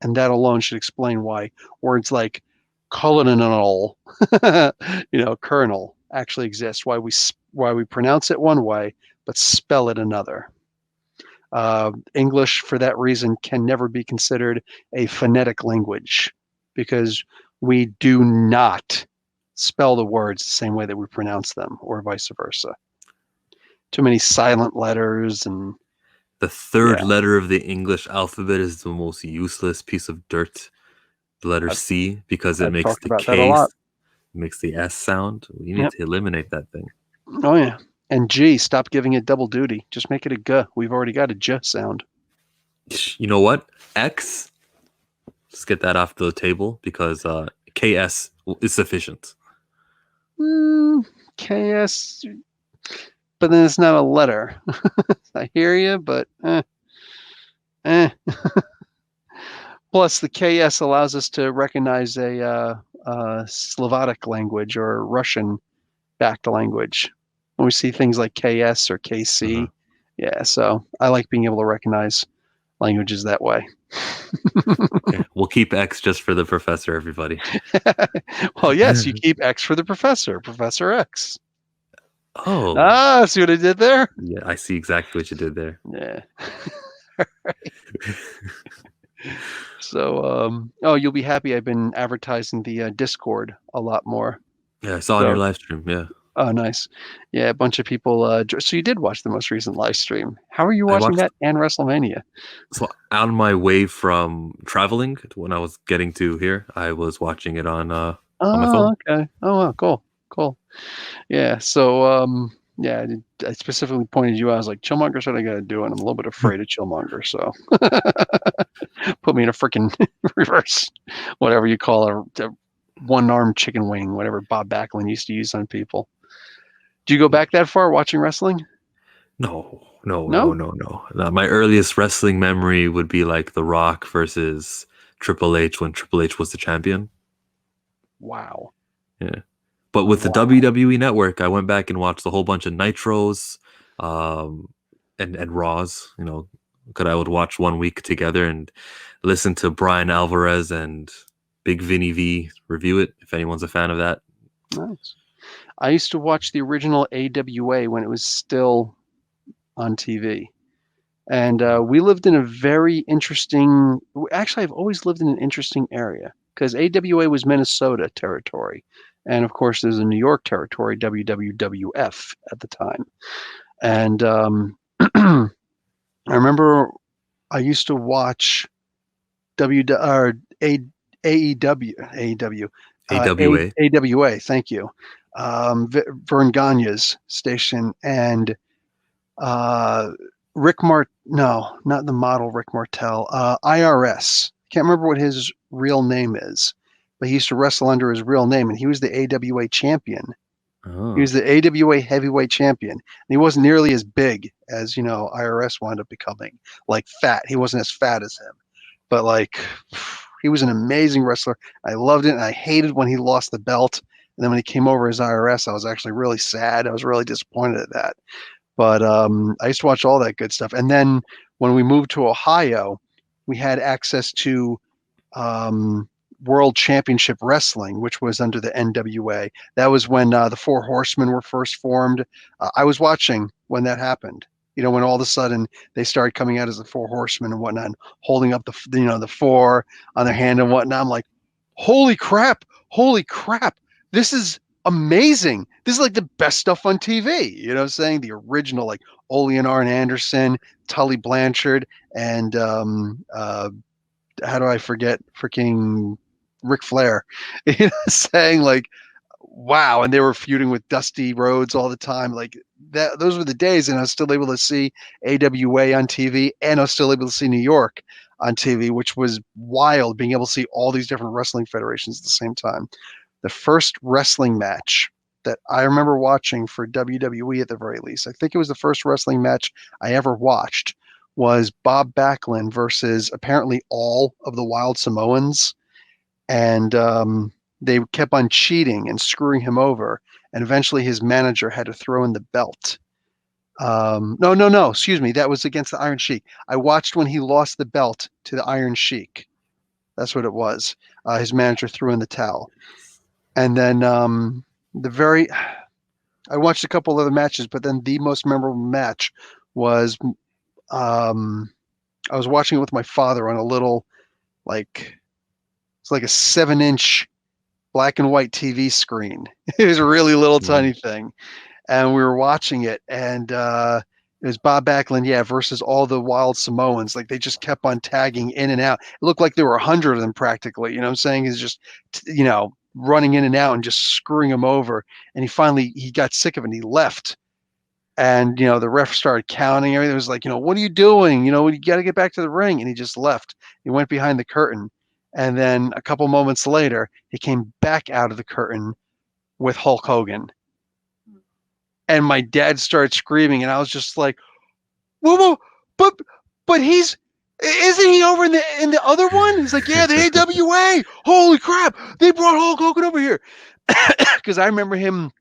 and that alone should explain why words like colonel, colonel, actually exist. Why we pronounce it one way but spell it another. English, for that reason, can never be considered a phonetic language because we do not spell the words the same way that we pronounce them, or vice versa. Too many silent letters, and the third letter of the English alphabet is the most useless piece of dirt. The letter C, because it makes the K, makes the S sound. You need to eliminate that thing. Oh yeah. And G, stop giving it double duty. Just make it a G. We've already got a J sound. You know what? X, let's get that off the table because KS is sufficient. KS, but then it's not a letter. I hear you, but Plus, the KS allows us to recognize a Slavic language or Russian-backed language when we see things like KS or KC. Yeah, so I like being able to recognize languages that way. Okay. We'll keep X just for the professor, everybody. Well, yes, you keep X for the professor, Professor X. Oh. See what I did there? Yeah, I see exactly what you did there. Yeah. So, you'll be happy I've been advertising the Discord a lot more. Yeah, I saw on your live stream, yeah. Oh, nice. Yeah, a bunch of people. So you did watch the most recent live stream. How are you watching that and WrestleMania? So on my way from traveling, when I was getting to here, I was watching it on my phone. Okay. Oh, wow, cool. Yeah, so yeah, I specifically pointed you out. I was like, Chillmonger's what I got to do, and I'm a little bit afraid of Chillmonger, so put me in a freaking reverse, whatever you call a one-armed chicken wing, whatever Bob Backlund used to use on people. Do you go back that far watching wrestling? No. My earliest wrestling memory would be like The Rock versus Triple H when Triple H was the champion. Wow. Yeah. But with the WWE Network, I went back and watched a whole bunch of Nitros and Raws, because I would watch 1 week together and listen to Brian Alvarez and Big Vinny V review it, if anyone's a fan of that. Nice. I used to watch the original AWA when it was still on TV. And we lived in a very interesting... Actually, I've always lived in an interesting area because AWA was Minnesota territory. And, of course, there's a New York territory, WWWF at the time. And I remember I used to watch AEW, AWA, thank you. Vern Gagne's station, and no, not the model Rick Martel, IRS. Can't remember what his real name is, but he used to wrestle under his real name, and he was the AWA champion. Oh. He was the AWA heavyweight champion. And he wasn't nearly as big as, IRS wound up becoming, like fat. He wasn't as fat as him, but like he was an amazing wrestler. I loved it, and I hated when he lost the belt. And then when he came over as IRS, I was actually really sad. I was really disappointed at that. But I used to watch all that good stuff. And then when we moved to Ohio, we had access to um, World Championship Wrestling, which was under the NWA. That was when the Four Horsemen were first formed. I was watching when that happened. When all of a sudden they started coming out as the Four Horsemen and whatnot, and holding up the four on their hand and whatnot. I'm like, holy crap, this is amazing. This is like the best stuff on TV. You know what I'm saying? The original, like Ole and Arn Anderson, Tully Blanchard, and how do I forget freaking Ric Flair? Saying like, wow, and they were feuding with Dusty Rhodes all the time. Like that, those were the days, and I was still able to see AWA on TV, and I was still able to see New York on TV, which was wild, being able to see all these different wrestling federations at the same time. The first wrestling match that I remember watching for WWE at the very least, I think it was the first wrestling match I ever watched, was Bob Backlund versus apparently all of the Wild Samoans. And they kept on cheating and screwing him over. And eventually his manager had to throw in the belt. No, excuse me. That was against the Iron Sheik. I watched when he lost the belt to the Iron Sheik. That's what it was. His manager threw in the towel. And then I watched a couple other matches, but then the most memorable match was I was watching it with my father on a little, it's like a 7-inch black and white TV screen. It was a really little tiny thing. And we were watching it, and it was Bob Backlund, versus all the Wild Samoans. Like they just kept on tagging in and out. It looked like there were 100 of them practically. You know what I'm saying? He's just, running in and out and just screwing him over. And he got sick of it and he left. And, the ref started counting everything. It was like, what are you doing? You got to get back to the ring. And he just left. He went behind the curtain. And then a couple moments later, he came back out of the curtain with Hulk Hogan. And my dad started screaming. And I was just like, whoa, but isn't he over in the other one? He's like, yeah, the AWA. Holy crap. They brought Hulk Hogan over here. Because I remember him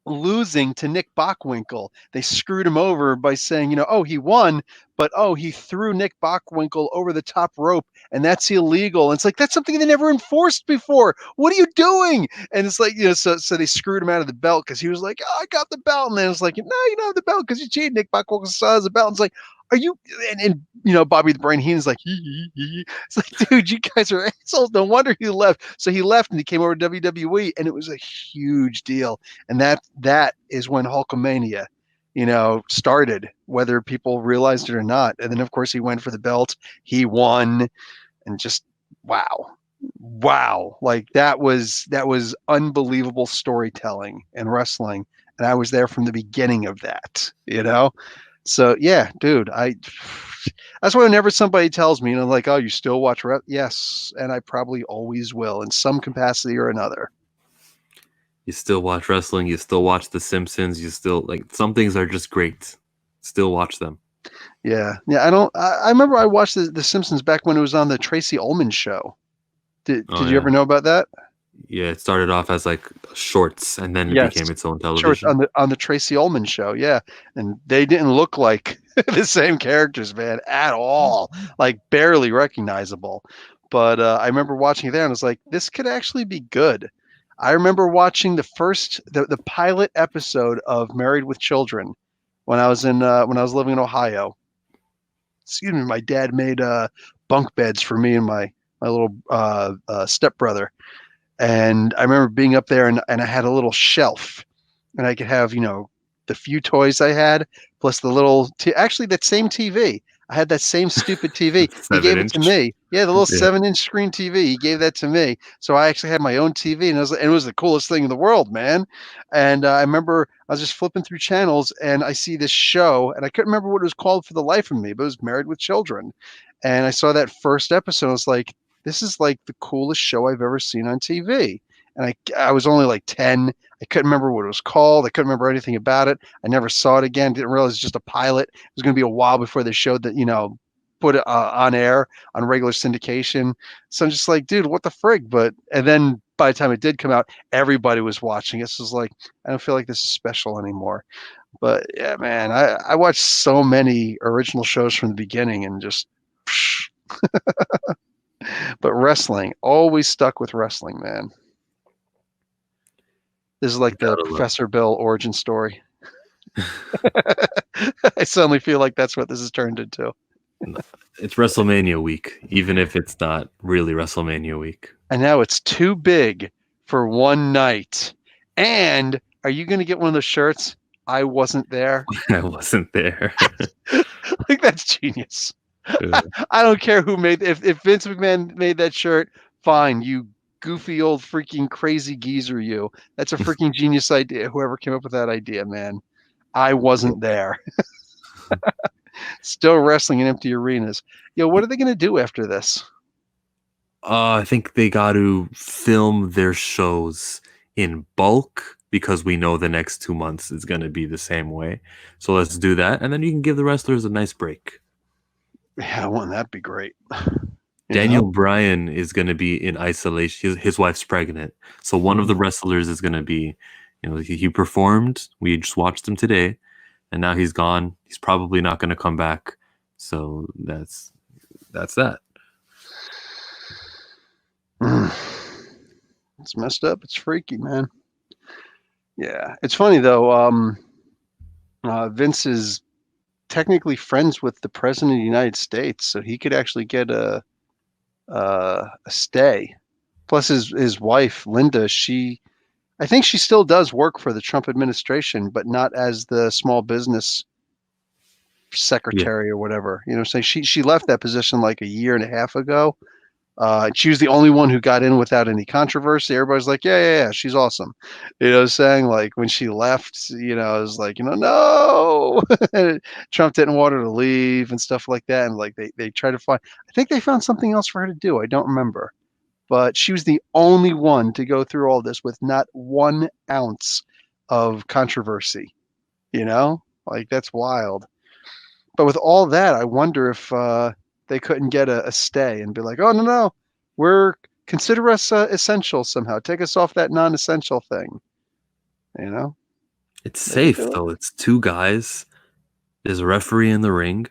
losing to Nick Bockwinkel. They screwed him over by saying, he won, but he threw Nick Bockwinkel over the top rope, and that's illegal. And it's like, that's something they never enforced before. What are you doing? And it's like, so they screwed him out of the belt because he was like, I got the belt. And then it's like, no, you don't have the belt because you cheated. Nick Bockwinkel still has the belt. And it's like, are you? And Bobby the Brain Heenan's like, It's like, dude, you guys are assholes. No wonder he left. So he left and he came over to WWE, and it was a huge deal. And that is when Hulkamania, started, whether people realized it or not. And then of course he went for the belt. He won, and just wow, like that was unbelievable storytelling and wrestling. And I was there from the beginning of that. So yeah, dude, that's why whenever somebody tells me, like, oh, you still watch yes, and I probably always will in some capacity or another. You still watch wrestling, you still watch The Simpsons, you still, like, some things are just great. Still watch them. Yeah. I remember I watched the Simpsons back when it was on the Tracy Ullman show. Did you ever know about that? Yeah, it started off as like shorts, and then it became its own television. Shorts on the Tracy Ullman show, yeah. And they didn't look like the same characters, man, at all. Like barely recognizable. But I remember watching it there, and I was like, this could actually be good. I remember watching the pilot episode of Married with Children when I was living in Ohio. Excuse me, my dad made bunk beds for me and my little stepbrother. And I remember being up there, and I had a little shelf, and I could have, the few toys I had, plus the little, actually that same TV. I had that same stupid TV. He gave it to me. Yeah, the little 7-inch screen TV. He gave that to me. So I actually had my own TV, and it was the coolest thing in the world, man. And I remember I was just flipping through channels, and I see this show, and I couldn't remember what it was called for the life of me, but it was Married with Children. And I saw that first episode. I was like, this is like the coolest show I've ever seen on TV. And I was only like 10. I couldn't remember what it was called. I couldn't remember anything about it. I never saw it again. Didn't realize it was just a pilot. It was going to be a while before they showed that, put it on air on regular syndication. So I'm just like, dude, what the frig? And then by the time it did come out, everybody was watching it. So it's like, I don't feel like this is special anymore. But yeah, man, I watched so many original shows from the beginning, and just But wrestling, always stuck with wrestling, man. This is like the Gotta love. Professor Bill origin story. I suddenly feel like that's what this has turned into. It's WrestleMania week, even if it's not really WrestleMania week. And now it's too big for one night. And are you going to get one of those shirts? I wasn't there. I wasn't there. Like, that's genius. Yeah. I don't care who made if Vince McMahon made that shirt, fine, you goofy old freaking crazy geezer you. That's a freaking genius idea. Whoever came up with that idea, man. I wasn't there. Still wrestling in empty arenas. Yo, what are they going to do after this? I think they got to film their shows in bulk because we know the next 2 months is going to be the same way. So let's do that. And then you can give the wrestlers a nice break. Yeah, wouldn't that be great? Daniel Bryan is going to be in isolation. His wife's pregnant. So one of the wrestlers is going to be, he performed. We just watched him today. And now he's gone. He's probably not going to come back. So that's that. It's messed up. It's freaky, man. Yeah, it's funny though. Vince is technically friends with the president of the United States, so he could actually get a stay. Plus, his wife Linda, I think she still does work for the Trump administration, but not as the small business secretary or whatever. So she left that position like a year and a half ago. She was the only one who got in without any controversy. Everybody's like, yeah, she's awesome. Saying like when she left, it was like, no, Trump didn't want her to leave and stuff like that. And like they tried to find, I think they found something else for her to do. I don't remember, but she was the only one to go through all this with not 1 ounce of controversy, like that's wild. But with all that, I wonder if, they couldn't get a stay and be like, oh, no, consider us essential somehow. Take us off that non-essential thing. It's safe though. It's 2 guys. There's a referee in the ring.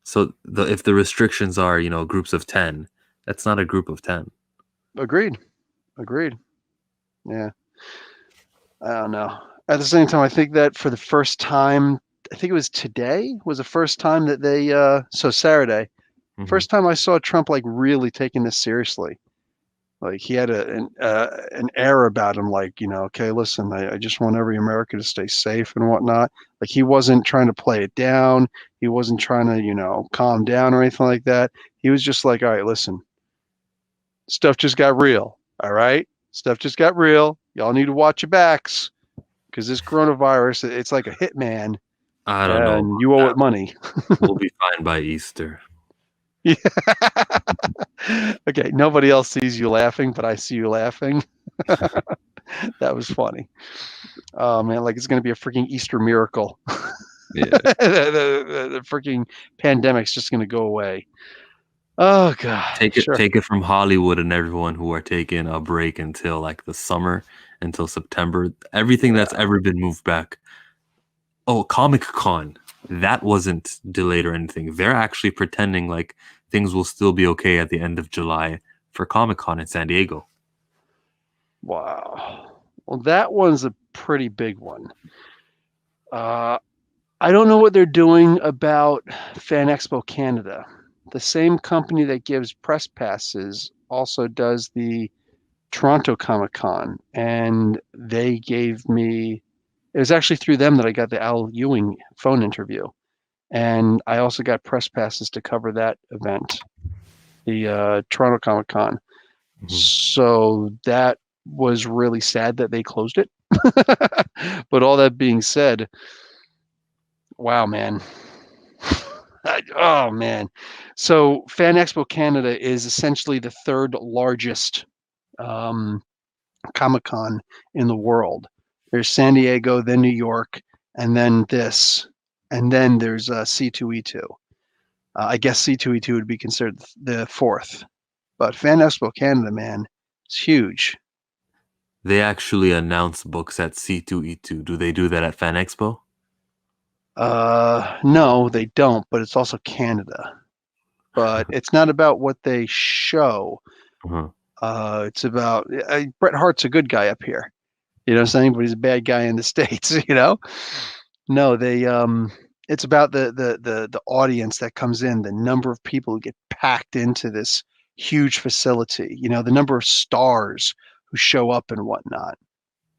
So if the restrictions are, groups of 10, that's not a group of 10. Agreed. Yeah. I don't know. At the same time, I think that for the first time, I think it was today was the first time that they, so Saturday, first time I saw Trump like really taking this seriously. Like he had an air about him, like, okay, listen, I just want every American to stay safe and whatnot. Like he wasn't trying to play it down. He wasn't trying to, calm down or anything like that. He was just like, all right, listen, stuff just got real. All right. Stuff just got real. Y'all need to watch your backs because this coronavirus, it's like a hitman. I don't know. And you owe it money. We'll be fine by Easter. Yeah. Okay, nobody else sees you laughing, but I see you laughing. That was funny. Oh man, like it's gonna be a freaking Easter miracle. Yeah. the freaking pandemic's just gonna go away. Oh god. Take it from Hollywood and everyone who are taking a break until like the summer, until September. Everything that's ever been moved back. Oh, Comic-Con. That wasn't delayed or anything. They're actually pretending like things will still be okay at the end of July for Comic-Con in San Diego. Wow. Well, that one's a pretty big one. I don't know what they're doing about Fan Expo Canada. The same company that gives press passes also does the Toronto Comic-Con, and they gave me, it was actually through them that I got the Al Ewing phone interview. And I also got press passes to cover that event, the Toronto Comic-Con. So that was really sad that they closed it. But all that being said, wow, man. Oh, man. So Fan Expo Canada is essentially the 3rd largest Comic-Con in the world. There's San Diego, then New York, and then this. And then there's C2E2. I guess C2E2 would be considered the 4th. But Fan Expo Canada, man, it's huge. They actually announce books at C2E2. Do they do that at Fan Expo? No, they don't, but it's also Canada. but it's not about what they show. Uh-huh. It's about Bret Hart's a good guy up here. You know what I'm saying? But he's a bad guy in the States, you know? No, it's about the audience that comes in, the number of people who get packed into this huge facility, you know, the number of stars who show up and whatnot.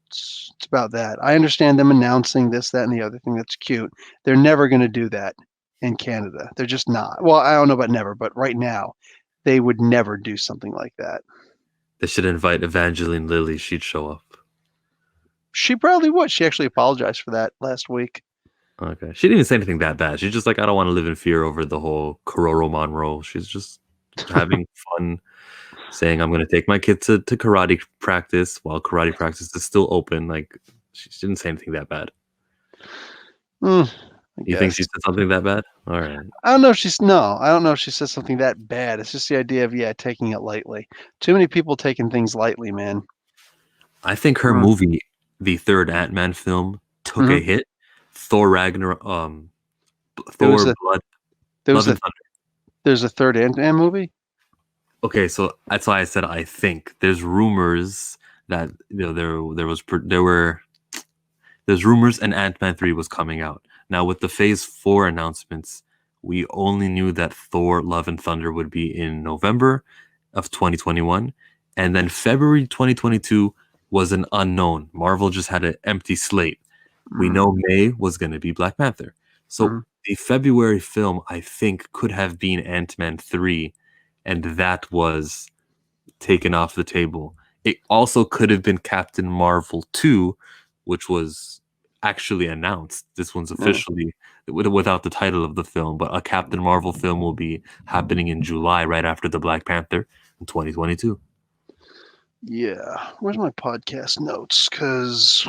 It's about that. I understand them announcing this, that, and the other thing. That's cute. They're never going to do that in Canada. They're just not. Well, I don't know about never, but right now, they would never do something like that. They should invite Evangeline Lilly. She'd show up. She probably would. She actually apologized for that last week. Okay. She didn't even say anything that bad. She's just like, I don't want to live in fear over the whole Kororo Monroe. She's just having fun, saying, I'm going to take my kid to karate practice while karate practice is still open. Like, she didn't say anything that bad. You think she said something that bad? All right. I don't know if she says something that bad. It's just the idea of, taking it lightly. Too many people taking things lightly, man. I think her movie, the third Ant-Man film, took a hit. Thor Ragnarok, Love and Thunder. There's a third Ant-Man movie? Okay, so that's why I said I think. There's rumors that there's rumors and Ant-Man 3 was coming out. Now with the Phase 4 announcements, we only knew that Thor Love and Thunder would be in November of 2021, and then February 2022 was an unknown. Marvel just had an empty slate. We know May was going to be Black Panther. So the February film, I think, could have been Ant-Man 3, and that was taken off the table. It also could have been Captain Marvel 2, which was actually announced. This one's officially without the title of the film, but a Captain Marvel film will be happening in July, right after the Black Panther in 2022. Yeah. Where's my podcast notes? Because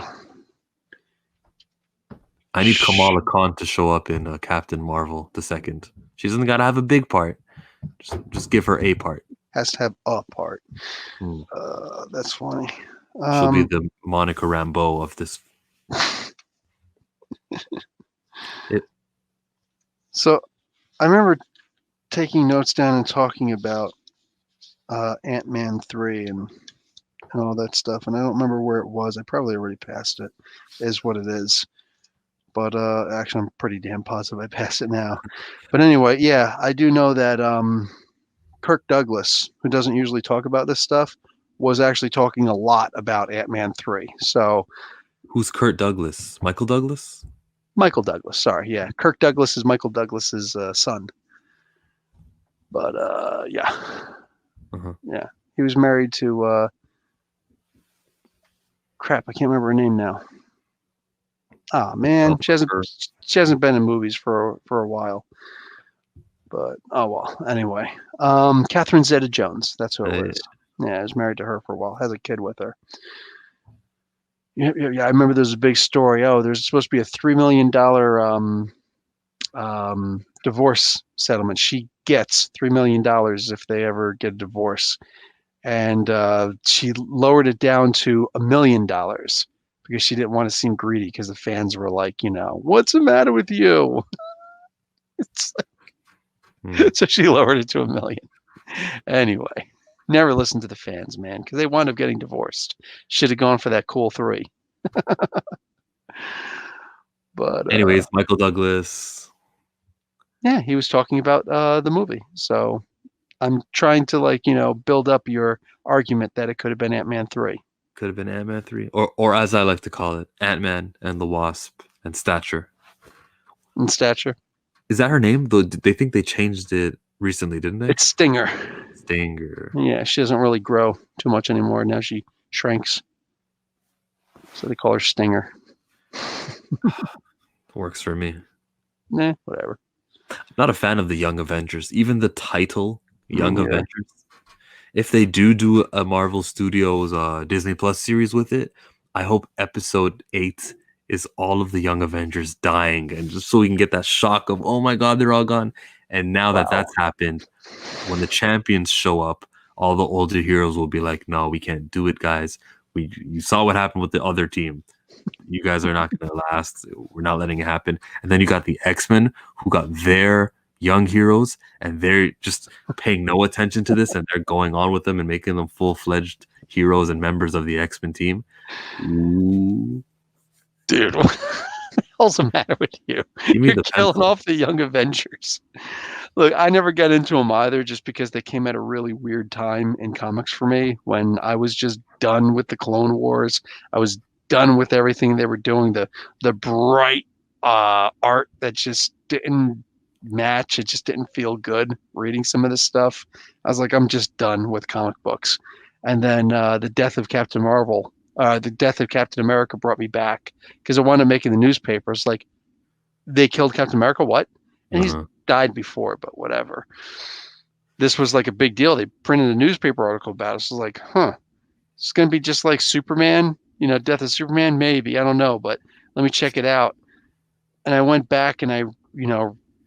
I need Kamala Khan to show up in Captain Marvel the second. She doesn't gotta have a big part. Just give her a part. Has to have a part. That's funny. She'll be the Monica Rambeau of this. So I remember taking notes down and talking about Ant-Man 3 and all that stuff, and I don't remember where it was. I probably already passed it, is what it is. But actually, I'm pretty damn positive I passed it now. But anyway, yeah, I do know that Kirk Douglas, who doesn't usually talk about this stuff, was actually talking a lot about Ant-Man 3. So, who's Kurt Douglas? Michael Douglas? Michael Douglas, sorry. Yeah, Kirk Douglas is Michael Douglas's son. But, yeah. Yeah. He was married to, crap, I can't remember her name now. Oh man, she hasn't been in movies for a while. But oh well. Anyway, Catherine Zeta-Jones. That's who it was. Yeah, I was married to her for a while. Has a kid with her. Yeah. I remember there's a big story. Oh, there's supposed to be a $3 million divorce settlement. She gets $3 million if they ever get a divorce, and she lowered it down to $1 million. Because she didn't want to seem greedy, because the fans were like, what's the matter with you? It's like, so she lowered it to $1 million. Anyway, never listen to the fans, man, because they wound up getting divorced. Should have gone for that cool 3. But anyways, Michael Douglas. Yeah, he was talking about the movie. So I'm trying to build up your argument that it could have been Ant-Man 3. Could have been Ant-Man 3. Or as I like to call it, Ant-Man and the Wasp and Stature. And Stature? Is that her name? Though they think they changed it recently, didn't they? It's Stinger. Stinger. Yeah, she doesn't really grow too much anymore. Now she shrinks. So they call her Stinger. Works for me. Nah, whatever. I'm not a fan of the Young Avengers. Even the title, Young Avengers. If they do a Marvel Studios Disney Plus series with it, I hope episode 8 is all of the Young Avengers dying, and just so we can get that shock of, oh my god, they're all gone. And now that that's happened, when the champions show up, all the older heroes will be like, no, we can't do it, guys. You saw what happened with the other team. You guys are not going to last. We're not letting it happen. And then you got the X-Men, who got their young heroes, and they're just paying no attention to this, and they're going on with them and making them full-fledged heroes and members of the X-Men team. Ooh, Dude, what the hell's the matter with you? give me You're the killing pencil. off the Young Avengers. Look, I never got into them either just because they came at a really weird time in comics for me when I was just done with the Clone Wars. I was done with everything they were doing. The bright art that just didn't match. It just didn't feel good reading some of this stuff. I was like, I'm just done with comic books. And then the death of the death of Captain America brought me back because I wanted to make in the newspapers like they killed Captain America. What? And he's Uh-huh. died before, but whatever. This was like a big deal. They printed a newspaper article about it. So I was like, huh, it's going to be just like Superman, Death of Superman, maybe. I don't know, but let me check it out. And I went back and I,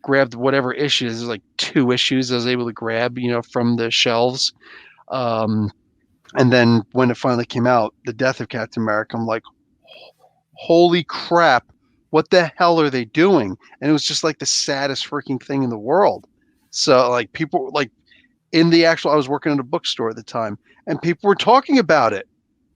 grabbed whatever issues. There's like 2 issues I was able to grab, from the shelves. Um, and then when it finally came out, the death of Captain America, I'm like, holy crap, what the hell are they doing? And it was just like the saddest freaking thing in the world. So like people like in the actual I was working in a bookstore at the time and people were talking about it.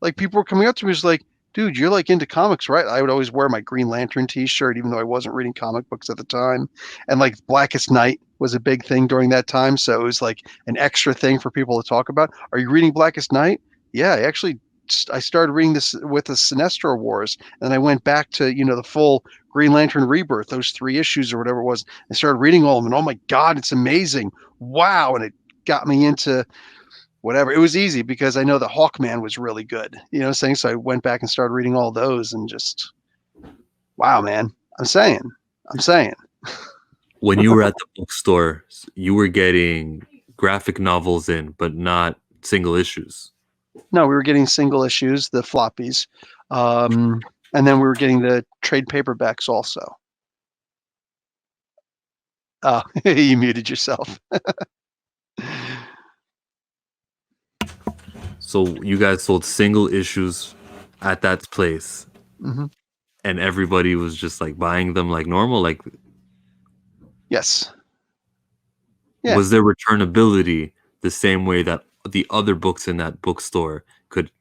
Like people were coming up to me was like, dude, you're like into comics, right? I would always wear my Green Lantern t-shirt even though I wasn't reading comic books at the time. And like Blackest Night was a big thing during that time, so it was like an extra thing for people to talk about. Are you reading Blackest Night? Yeah, I started reading this with the Sinestro Wars, and I went back to the full Green Lantern Rebirth, those 3 issues or whatever it was. I started reading all of them, and oh my god, it's amazing! Wow, and it got me into whatever. It was easy because I know the Hawkman was really good. You know what I'm saying? So I went back and started reading all those, and just wow, man! I'm saying. When you were at the bookstore, you were getting graphic novels in, but not single issues. No, we were getting single issues, the floppies, um, and then we were getting the trade paperbacks also. Oh, you muted yourself. So you guys sold single issues at that place, Hmm. and everybody was just like buying them like normal. Like, Yes. Yeah. was there returnability the same way that the other books in that bookstore could?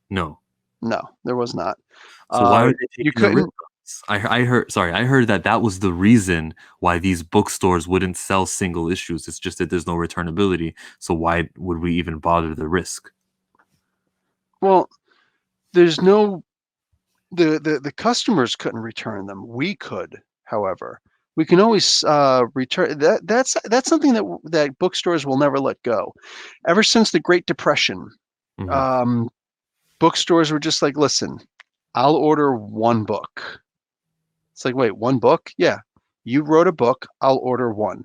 No. No, there was not. So why are they You taking a risk couldn't. on this? I heard. Sorry, I heard that that was the reason why these bookstores wouldn't sell single issues. It's just that there's no returnability. So why would we even bother the risk? Well, there's no the customers couldn't return them. We could, however. We can always return that. That's something that bookstores will never let go. Ever since the Great Depression, Mhm. um, bookstores were just like, listen, I'll order one book. It's like, wait, one book? Yeah, you wrote a book. I'll order one.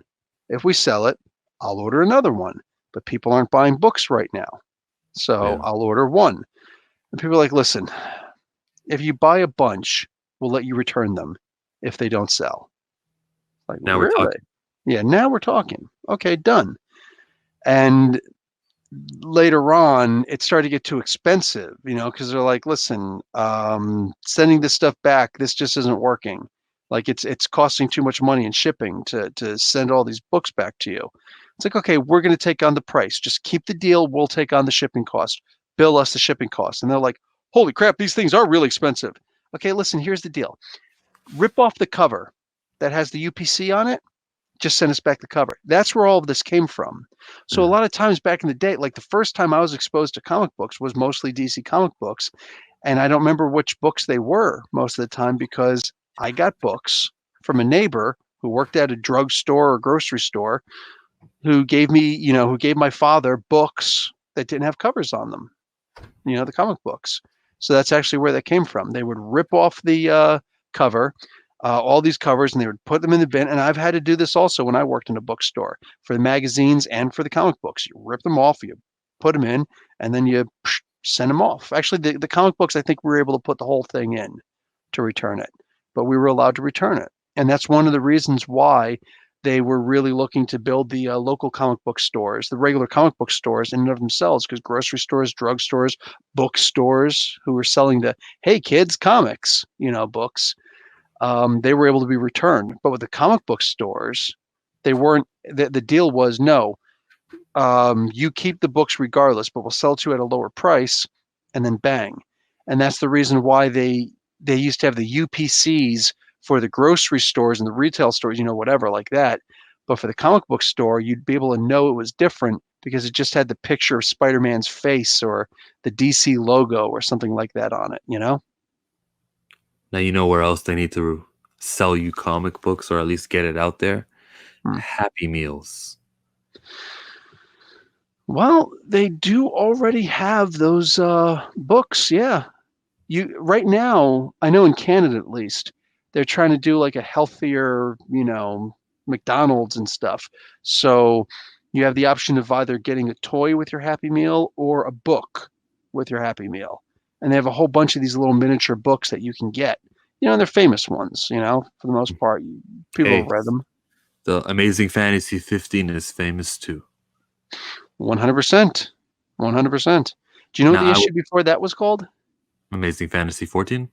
If we sell it, I'll order another one. But people aren't buying books right now, so Yeah. I'll order one. And people are like, listen, if you buy a bunch, we'll let you return them if they don't sell. Like, Now we're really? talking. Yeah, now we're talking. Okay, done. And later on, it started to get too expensive, because they're like, listen, sending this stuff back, this just isn't working. Like it's costing too much money in shipping to send all these books back to you. It's like, okay, we're going to take on the price. Just keep the deal. We'll take on the shipping cost. Bill us the shipping cost. And they're like, holy crap, these things are really expensive. Okay, listen, here's the deal. Rip off the cover that has the UPC on it, just send us back the cover. That's where all of this came from. So a Yeah. lot of times back in the day, like the first time I was exposed to comic books was mostly DC comic books. And I don't remember which books they were most of the time because I got books from a neighbor who worked at a drugstore or grocery store who gave me, who gave my father books that didn't have covers on them, the comic books. So that's actually where that came from. They would rip off the cover, all these covers, and they would put them in the bin. And I've had to do this also when I worked in a bookstore for the magazines and for the comic books. You rip them off, you put them in, and then you send them off. Actually, the comic books, I think we were able to put the whole thing in to return it, but we were allowed to return it. And that's one of the reasons why they were really looking to build the local comic book stores, the regular comic book stores in and of themselves, because grocery stores, drugstores, bookstores who were selling the, hey, kids, comics, books, they were able to be returned. But with the comic book stores, They weren't. The deal was no. You keep the books regardless, but we'll sell to you at a lower price, and then bang. And that's the reason why they used to have the UPCs for the grocery stores and the retail stores, whatever like that. But for the comic book store, you'd be able to know it was different because it just had the picture of Spider-Man's face or the DC logo or something like that on it. Now you know where else they need to sell you comic books or at least get it out there? Hmm. Happy Meals. Well, they do already have those books, yeah. You right now, I know in Canada at least, they're trying to do like a healthier, McDonald's and stuff. So you have the option of either getting a toy with your Happy Meal or a book with your Happy Meal. And they have a whole bunch of these little miniature books that you can get. And they're famous ones, for the most part. People have Hey, read them. the Amazing Fantasy 15 is famous too. 100%. 100%. Do you know what Now, the issue before that was called? Amazing Fantasy 14?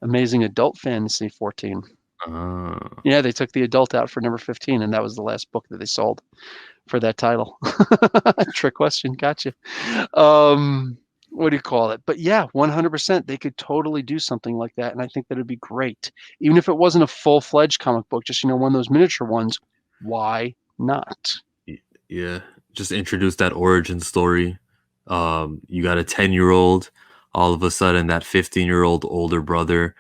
Amazing Adult Fantasy 14. Ah. Yeah, they took the adult out for number 15, and that was the last book that they sold for that title. Trick question. Gotcha. What do you call it? But yeah, 100%. They could totally do something like that, and I think that would be great. Even if it wasn't a full-fledged comic book, just, one of those miniature ones, why not? Yeah, just introduce that origin story. You got a 10-year-old, all of a sudden that 15-year-old older brother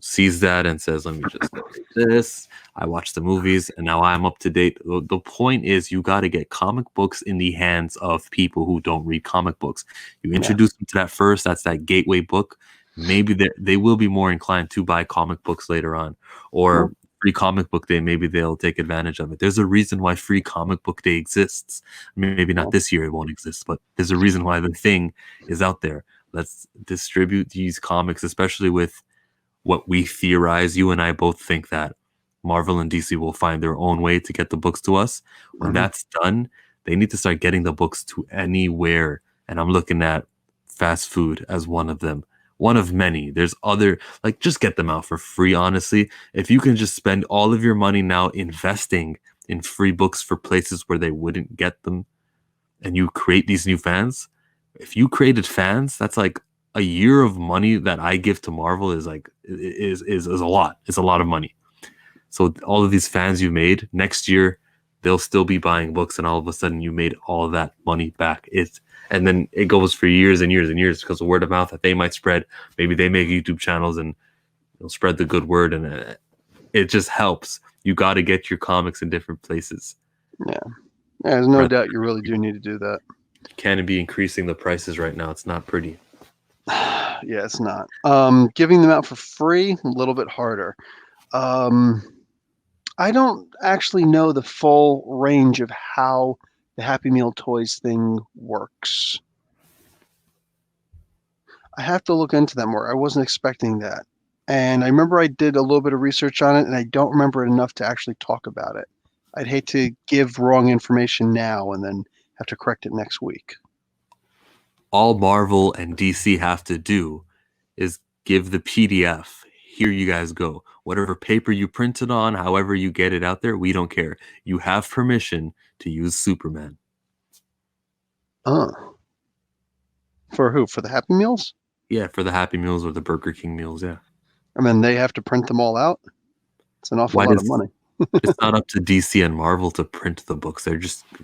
sees that and says, let me just look at this. I watched the movies and now I'm up to date. The point is you got to get comic books in the hands of people who don't read comic books. You introduce them to that first, that's that gateway book. Maybe they will be more inclined to buy comic books later on, or free comic book day, maybe they'll take advantage of it. There's a reason why free comic book day exists. Maybe not this year, it won't exist, but there's a reason why the thing is out there. Let's distribute these comics, especially with what we theorize. You and I both think that Marvel and DC will find their own way to get the books to us. When that's done, they need to start getting the books to anywhere. And I'm looking at fast food as one of them. One of many. There's other, like, just get them out for free, honestly. If you can just spend all of your money now investing in free books for places where they wouldn't get them, and you create these new fans, if you created fans, that's like a year of money that I give to Marvel is like is a lot. It's a lot of money. So all of these fans you made, next year they'll still be buying books, and all of a sudden you made all of that money back. And then it goes for years and years and years because of word of mouth that they might spread. Maybe they make YouTube channels and they'll spread the good word, and it just helps. You got to get your comics in different places. Yeah, there's no doubt you really do need to do that. You can't be increasing the prices right now. It's not pretty. Yeah, it's not. Giving them out for free, a little bit harder. I don't actually know the full range of how the Happy Meal toys thing works. I have to look into that more. I wasn't expecting that. And I remember I did a little bit of research on it, and I don't remember enough to actually talk about it. I'd hate to give wrong information now and then have to correct it next week. All Marvel and DC have to do is give the PDF. Here you guys go. Whatever paper you print it on, however you get it out there, we don't care. You have permission to use Superman. For who? For the Happy Meals? Yeah, for the Happy Meals or the Burger King meals, yeah. I mean, they have to print them all out? It's an awful lot of money. It's not up to DC and Marvel to print the books.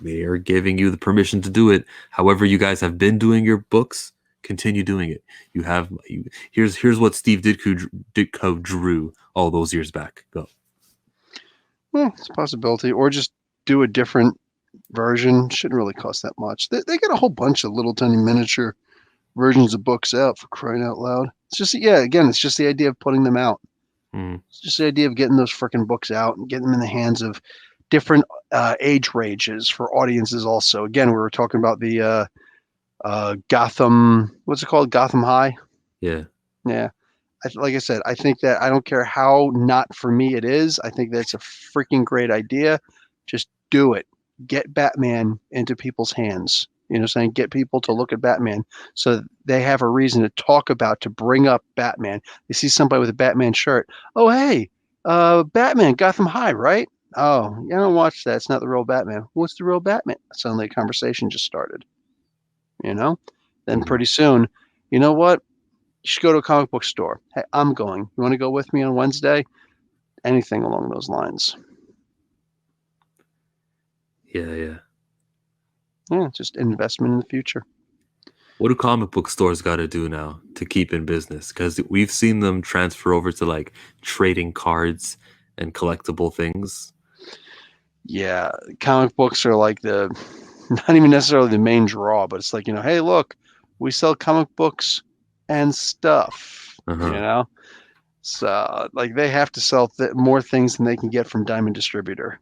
They are giving you the permission to do it. However you guys have been doing your books, continue doing it. Here's what Steve Ditko drew all those years back. Go. Well, it's a possibility. Or just do a different version. Shouldn't really cost that much. They got a whole bunch of little tiny miniature versions of books out, for crying out loud. It's just, again, it's just the idea of putting them out. It's just the idea of getting those freaking books out and getting them in the hands of different age ranges for audiences also. Again, we were talking about the Gotham, what's it called? Gotham High? Yeah. Yeah. Like I said, I think that I don't care how not for me it is. I think that's a freaking great idea. Just do it. Get Batman into people's hands. You know what I'm saying? Get people to look at Batman so they have a reason to talk about, to bring up Batman. They see somebody with a Batman shirt. Oh, hey, Batman, Gotham High, right? Oh, yeah, I don't watch that. It's not the real Batman. What's the real Batman? Suddenly a conversation just started, you know? Then Mhm. pretty soon, you know what? You should go to a comic book store. Hey, I'm going. You want to go with me on Wednesday? Anything along those lines. Yeah, yeah. Yeah, just investment in the future. What do comic book stores got to do now to keep in business? Because we've seen them transfer over to like trading cards and collectible things. Yeah, comic books are like not even necessarily the main draw, but it's like, hey, look, we sell comic books and stuff, Uh-huh. So, like, they have to sell more things than they can get from Diamond Distributor.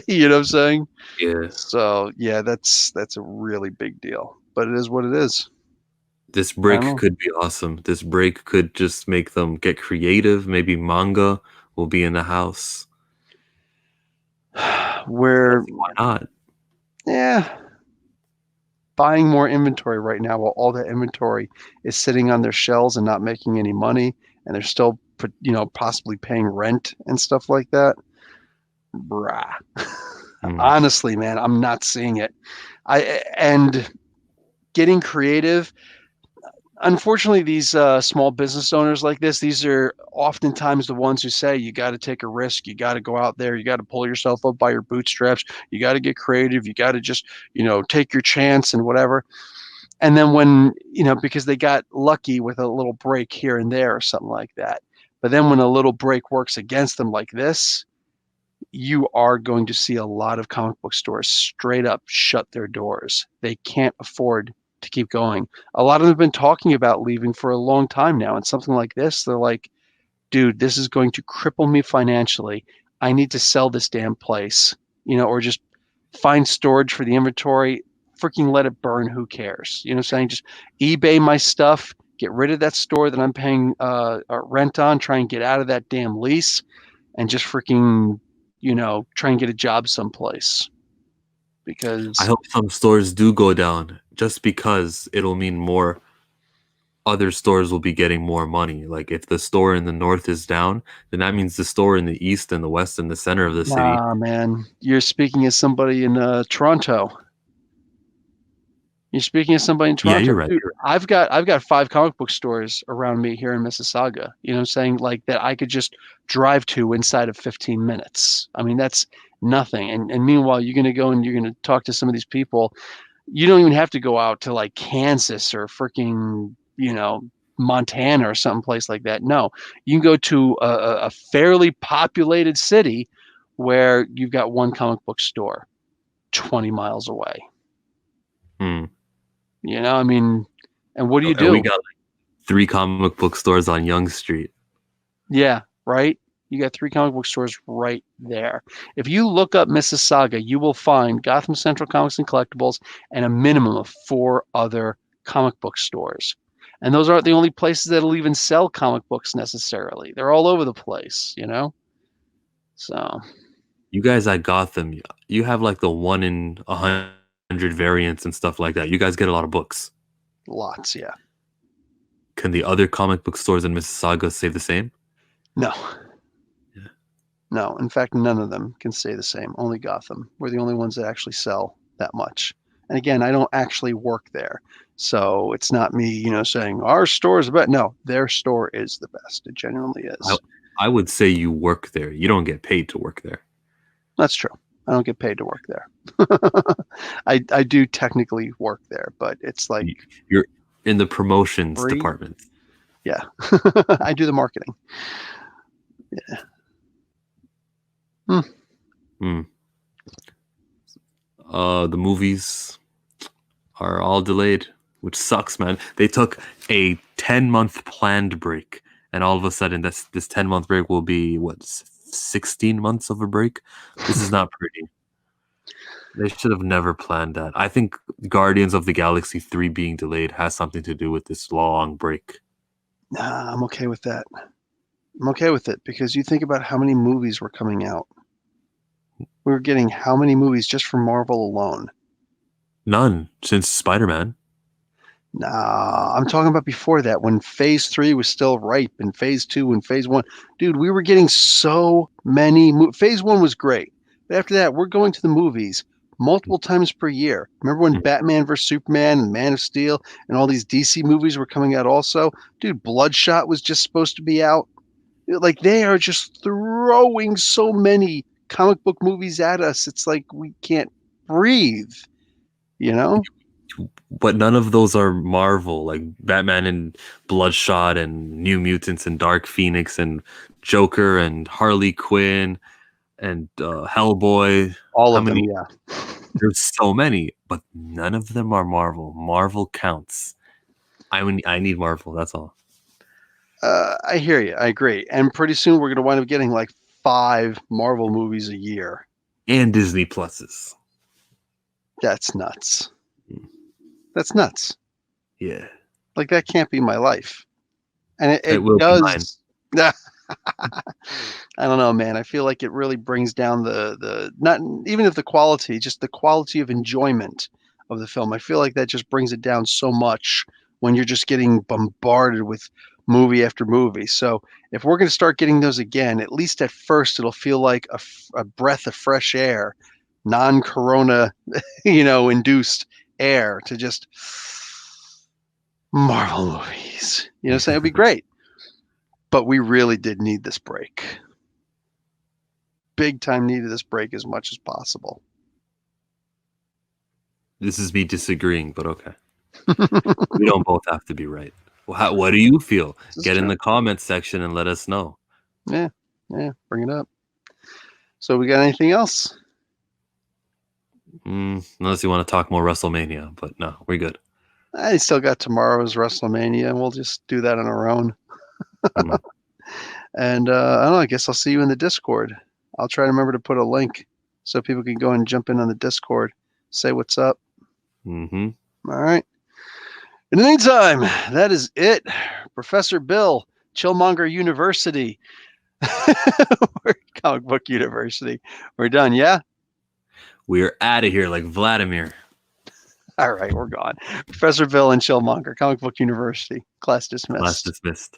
You know what I'm saying? Yeah. So, yeah, that's a really big deal, but it is what it is. This I don't break know. could be awesome. This break could just make them get creative. Maybe manga will be in the house. We're, Why not? yeah, buying more inventory right now while all that inventory is sitting on their shelves and not making any money, and they're still, possibly paying rent and stuff like that. Bruh. Mm. Honestly, man, I'm not seeing it. And getting creative. Unfortunately, these small business owners like this, these are oftentimes the ones who say you got to take a risk, you got to go out there, you got to pull yourself up by your bootstraps, you got to get creative, you got to just take your chance and whatever. And then when because they got lucky with a little break here and there or something like that, but then when a little break works against them like this, you are going to see a lot of comic book stores straight up shut their doors. They can't afford to keep going. A lot of them have been talking about leaving for a long time now, and something like this, they're like, dude, this is going to cripple me financially. I need to sell this damn place, or just find storage for the inventory. Freaking let it burn. Who cares? You know what I'm saying? Just eBay my stuff, get rid of that store that I'm paying rent on, try and get out of that damn lease, and just freaking, try and get a job someplace I because hope some stores do go down just because it'll mean more other stores will be getting more money. Like if the store in the north is down, then that means the store in the east and the west and the center of the city. nah, man, you're speaking as somebody in Toronto. You're speaking as somebody in Yeah, Toronto, you're right. dude. I've got 5 comic book stores around me here in Mississauga. You know what I'm saying? Like that I could just drive to inside of 15 minutes. I mean, that's nothing. And meanwhile, you're gonna go and you're gonna talk to some of these people. You don't even have to go out to like Kansas or freaking, Montana or some place like that. No, you can go to a fairly populated city where you've got one comic book store 20 miles away. Hmm. I mean, and what do you And we do? got like 3 comic book stores on Young Street. Yeah, right? You got 3 comic book stores right there. If you look up Mississauga, you will find Gotham Central Comics and Collectibles and a minimum of 4 other comic book stores. And those aren't the only places that'll even sell comic books necessarily. They're all over the place. So You guys at Gotham, you have like the 1 in 100 variants and stuff like that. You guys get a lot of books. lots, yeah. Can the other comic book stores in Mississauga say the same? No, Yeah. no. In fact, none of them can say the same. Only Gotham. We're the only ones that actually sell that much. And again, I don't actually work there. So it's not me, saying our store is the best. No, their store is the best. It genuinely I, is. I would say you work there. You don't get paid to work there. That's true. I don't get paid to work there. I do technically work there, but it's like You- You're in the promotions free. department. Yeah. I do the marketing. Yeah. Hmm. Hmm. The movies are all delayed, which sucks, man. They took a 10-month planned break, and all of a sudden, this 10-month break will be what 16 months of a break. This is not pretty. They should have never planned that. I think Guardians of the Galaxy 3 being delayed has something to do with this long break. Nah, I'm okay with that. I'm okay with it because you think about how many movies were coming out. We were getting how many movies just from Marvel alone? None since Spider-Man. Nah, I'm talking about before that when phase 3 was still ripe and phase 2 and phase 1. Dude, we were getting so many. Phase 1 was great. After that, we're going to the movies multiple times per year. Remember when Batman vs Superman and Man of Steel and all these DC movies were coming out also? Dude, Bloodshot was just supposed to be out. Like they are just throwing so many comic book movies at us. It's like we can't breathe, you know? But none of those are Marvel, like Batman and Bloodshot and New Mutants and Dark Phoenix and Joker and Harley Quinn and Hellboy. All How of them, many? yeah. There's so many, but none of them are Marvel. Marvel counts. I need Marvel. That's all. I hear you. I agree. And pretty soon we're going to wind up getting like 5 Marvel movies a year. And Disney Pluses. That's nuts. That's nuts. Yeah. Like that can't be my life. And It it will be mine. does. I don't know, man. I feel like it really brings down the not even if the quality, just the quality of enjoyment of the film. I feel like that just brings it down so much when you're just getting bombarded with movie after movie. So if we're going to start getting those again, at least at first it'll feel like a breath of fresh air, non-corona, induced air to just Marvel movies. So it'd be great. But we really did need this break. Big time needed this break as much as possible. This is me disagreeing, but okay. We don't both have to be right. What do you feel? Get in the comments section and let us know. Yeah, bring it up. So we got anything else? Unless you want to talk more WrestleMania, but no, we're good. I still got tomorrow's WrestleMania, and we'll just do that on our own. And I don't know, I guess I'll see you in the Discord. I'll try to remember to put a link so people can go and jump in on the Discord, say what's up. Mm-hmm. All right. In the meantime, that is it. Professor Bill, Chillmonger University. We're Comic Book University. We're done, yeah? We're out of here like Vladimir. All right, we're gone. Professor Bill and Chillmonger, Comic Book University. Class dismissed. Class dismissed.